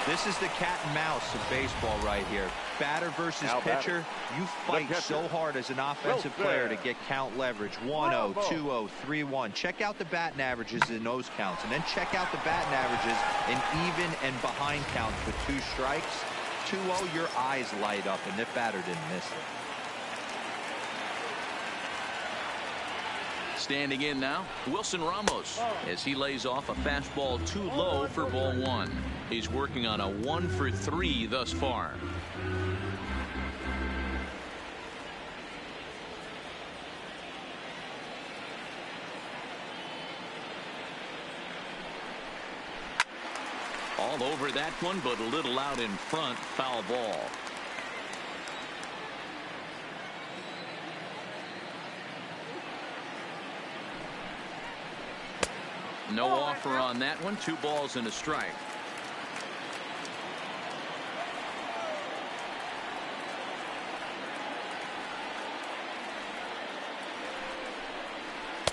Speaker 4: This is the cat and mouse of baseball right here. Batter versus pitcher. You fight so hard as an offensive player to get count leverage. 1-0, 2-0, 3-1. Check out the batting averages in those counts, and then check out the batting averages in even and behind counts with 2 strikes. 2-0, your eyes light up, and the batter didn't miss it.
Speaker 1: Standing in now, Wilson Ramos, as he lays off a fastball too low for ball 1. He's working on a 1-for-3 thus far. All over that one, but a little out in front. Foul ball. No offer on that one. 2 balls and a strike.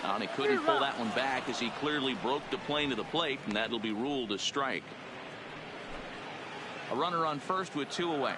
Speaker 1: And he couldn't pull that one back as he clearly broke the plane of the plate, and that'll be ruled a strike. A runner on first with 2 away.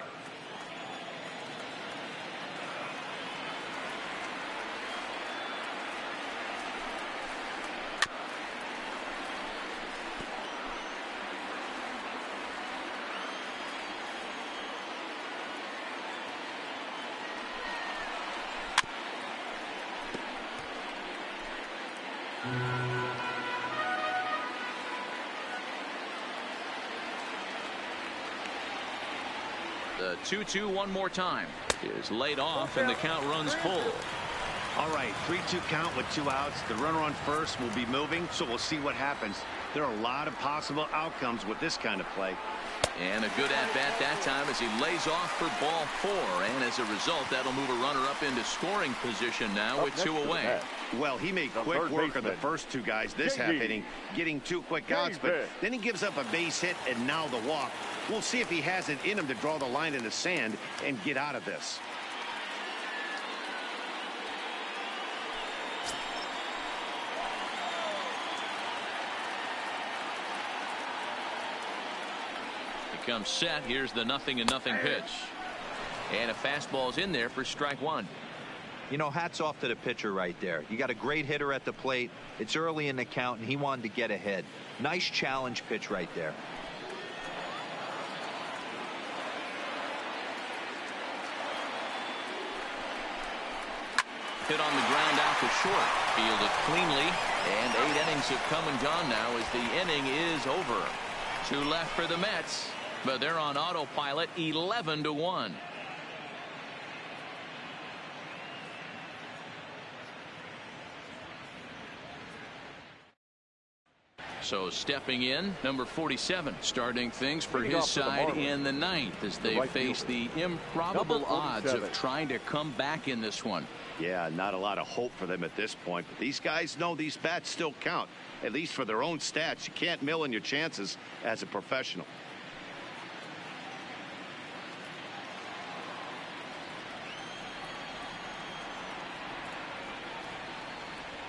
Speaker 1: The 2-2 one more time is laid off and the count runs full.
Speaker 2: All right, 3-2 count with 2 outs. The runner on first will be moving, so we'll see what happens. There are a lot of possible outcomes with this kind of play.
Speaker 1: And a good at-bat that time as he lays off for ball 4. And as a result, that'll move a runner up into scoring position now with 2 away.
Speaker 2: Well, he made quick work of the first 2 guys this half inning, getting 2 quick outs, but then he gives up a base hit and now the walk. We'll see if he has it in him to draw the line in the sand and get out of this.
Speaker 1: Comes set. Here's the 0-0 pitch. And a fastball's in there for strike 1.
Speaker 4: You know, hats off to the pitcher right there. You got a great hitter at the plate. It's early in the count, and he wanted to get ahead. Nice challenge pitch right there.
Speaker 1: Hit on the ground out to short. Fielded cleanly. And 8 innings have come and gone now as the inning is over. 2 left for the Mets. But they're on autopilot 11-1. So stepping in, number 47, starting things for his side in the 9th as they face the improbable odds of trying to come back in this one.
Speaker 2: Yeah, not a lot of hope for them at this point, but these guys know these bats still count, at least for their own stats. You can't mill in your chances as a professional.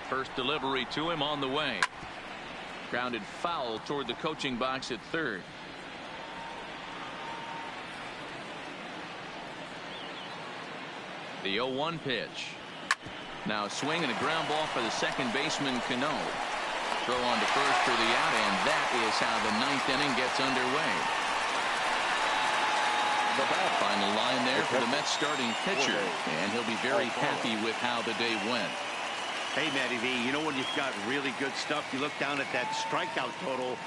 Speaker 1: First delivery to him on the way. Grounded foul toward the coaching box at third. The 0-1 pitch. Now swing and a ground ball for the second baseman Cano. Throw on to first for the out, and that is how the 9th inning gets underway. Final line there for the Mets starting pitcher, and he'll be very happy with how the day went.
Speaker 2: Hey, Matty V, you know when you've got really good stuff, you look down at that strikeout total.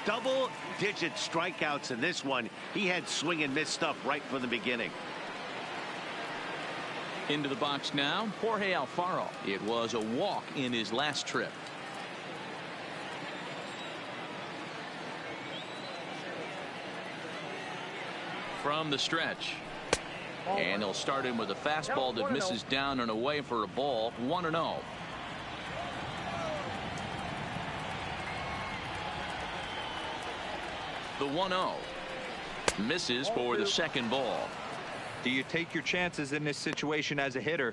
Speaker 2: Double-digit strikeouts in this one. He had swing and miss stuff right from the beginning.
Speaker 1: Into the box now, Jorge Alfaro. It was a walk in his last trip. From the stretch. And he'll start him with a fastball that misses down and away for a ball. 1-0. The 1-0 misses for the second ball.
Speaker 4: Do you take your chances in this situation as a hitter,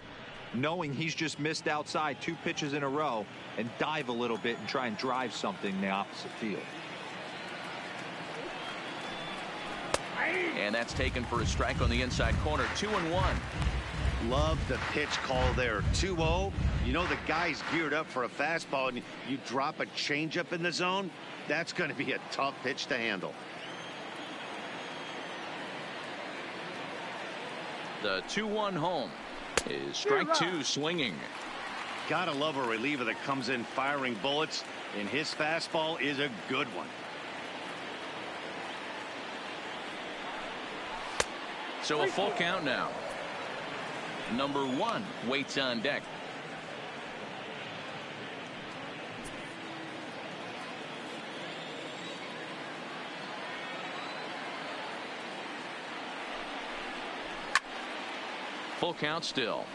Speaker 4: knowing he's just missed outside 2 pitches in a row, and dive a little bit and try and drive something in the opposite field?
Speaker 1: And that's taken for a strike on the inside corner. 2-1.
Speaker 2: Love the pitch call there. 2-0. You know the guy's geared up for a fastball, and you drop a changeup in the zone. That's going to be a tough pitch to handle.
Speaker 1: The 2-1 home is strike 2 swinging.
Speaker 2: Gotta love a reliever that comes in firing bullets, and his fastball is a good one.
Speaker 1: So a full count now. Number 1 waits on deck. Full count still.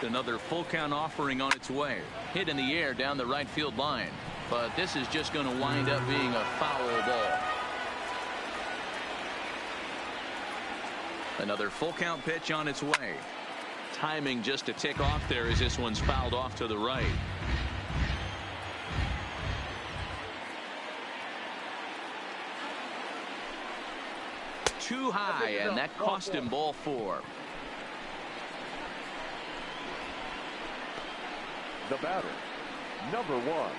Speaker 1: Another full count offering on its way. Hit in the air down the right field line. But this is just going to wind up being a foul ball. Another full count pitch on its way. Timing just to tick off there as this one's fouled off to the right. Too high, and that cost him ball 4.
Speaker 3: The batter, number 1.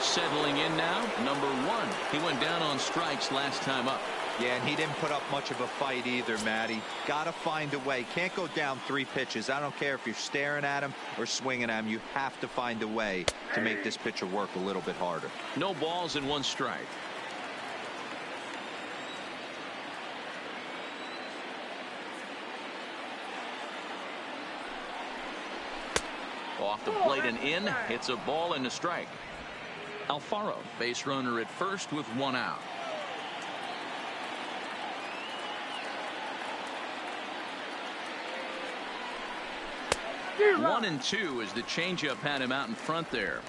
Speaker 1: Settling in now, number 1. He went down on strikes last time up.
Speaker 4: Yeah, and he didn't put up much of a fight either, Matty. Got to find a way. Can't go down 3 pitches. I don't care if you're staring at him or swinging at him. You have to find a way to make this pitcher work a little bit harder.
Speaker 1: No balls and 1 strike. Off the plate and in. It's a ball and a strike. Alfaro, base runner at first with 1 out. One and 2 as the changeup had him out in front there.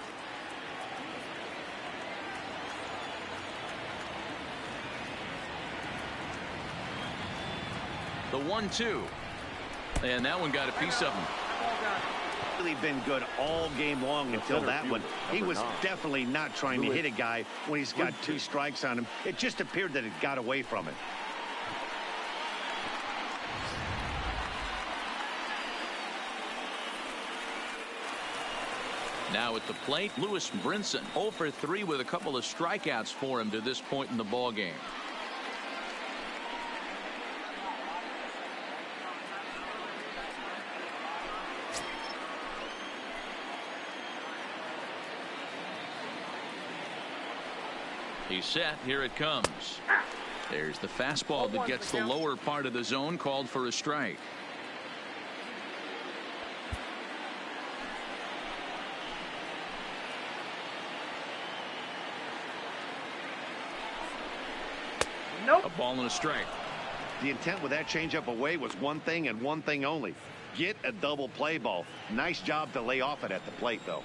Speaker 1: The 1-2. And that one got a piece of him.
Speaker 2: Really been good all game long until that one. He was definitely not trying to hit a guy when he's got 2 strikes on him. It just appeared that it got away from him.
Speaker 1: Now at the plate, Lewis Brinson 0 for 3 with a couple of strikeouts for him to this point in the ball game. He's set. Here it comes. There's the fastball that gets the lower part of the zone, called for a strike.
Speaker 5: Nope.
Speaker 1: A ball and a strike.
Speaker 2: The intent with that changeup away was one thing and one thing only. Get a double play ball. Nice job to lay off it at the plate, though.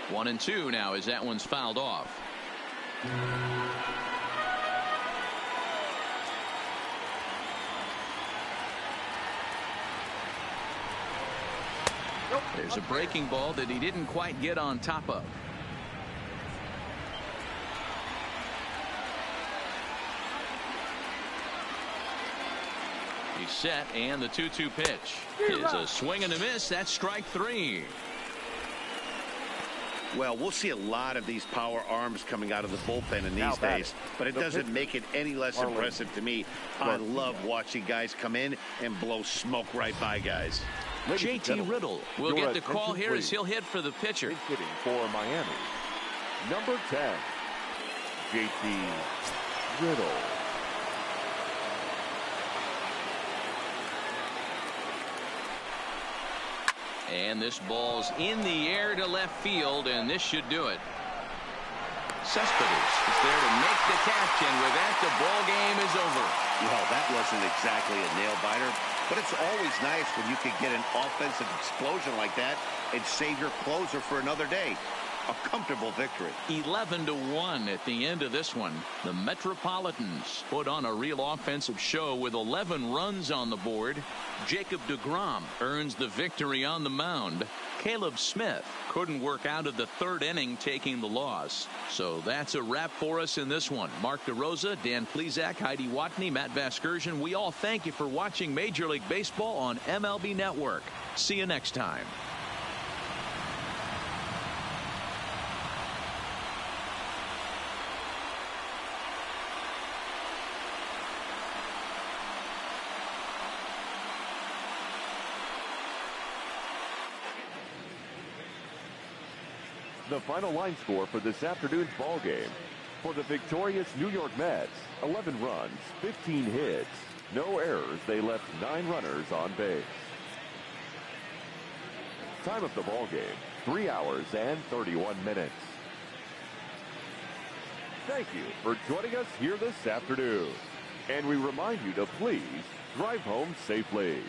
Speaker 1: One and 2 now as that one's fouled off. There's a breaking ball that he didn't quite get on top of. He's set, and the 2-2 pitch is a swing and a miss. That's strike 3.
Speaker 2: Well, we'll see a lot of these power arms coming out of the bullpen in these days, but it doesn't make it any less impressive to me. I love watching guys come in and blow smoke right by guys.
Speaker 1: JT Riddle will get the call here as he'll hit for the pitcher.
Speaker 3: Hitting for Miami, number 10, JT Riddle.
Speaker 1: And this ball's in the air to left field, and this should do it. Cespedes is there to make the catch, and with that, the ball game is over.
Speaker 2: Well, that wasn't exactly a nail-biter, but it's always nice when you can get an offensive explosion like that and save your closer for another day. A comfortable victory.
Speaker 1: 11-1 at the end of this one. The Metropolitans put on a real offensive show with 11 runs on the board. Jacob deGrom earns the victory on the mound. Caleb Smith couldn't work out of the 3rd inning, taking the loss. So that's a wrap for us in this one. Mark DeRosa, Dan Plesac, Heidi Watney, Matt Vasgersian. We all thank you for watching Major League Baseball on MLB Network. See you next time.
Speaker 3: The final line score for this afternoon's ball game. For the victorious New York Mets, 11 runs, 15 hits, no errors. They left 9 runners on base. Time of the ball game, 3 hours and 31 minutes. Thank you for joining us here this afternoon. And we remind you to please drive home safely.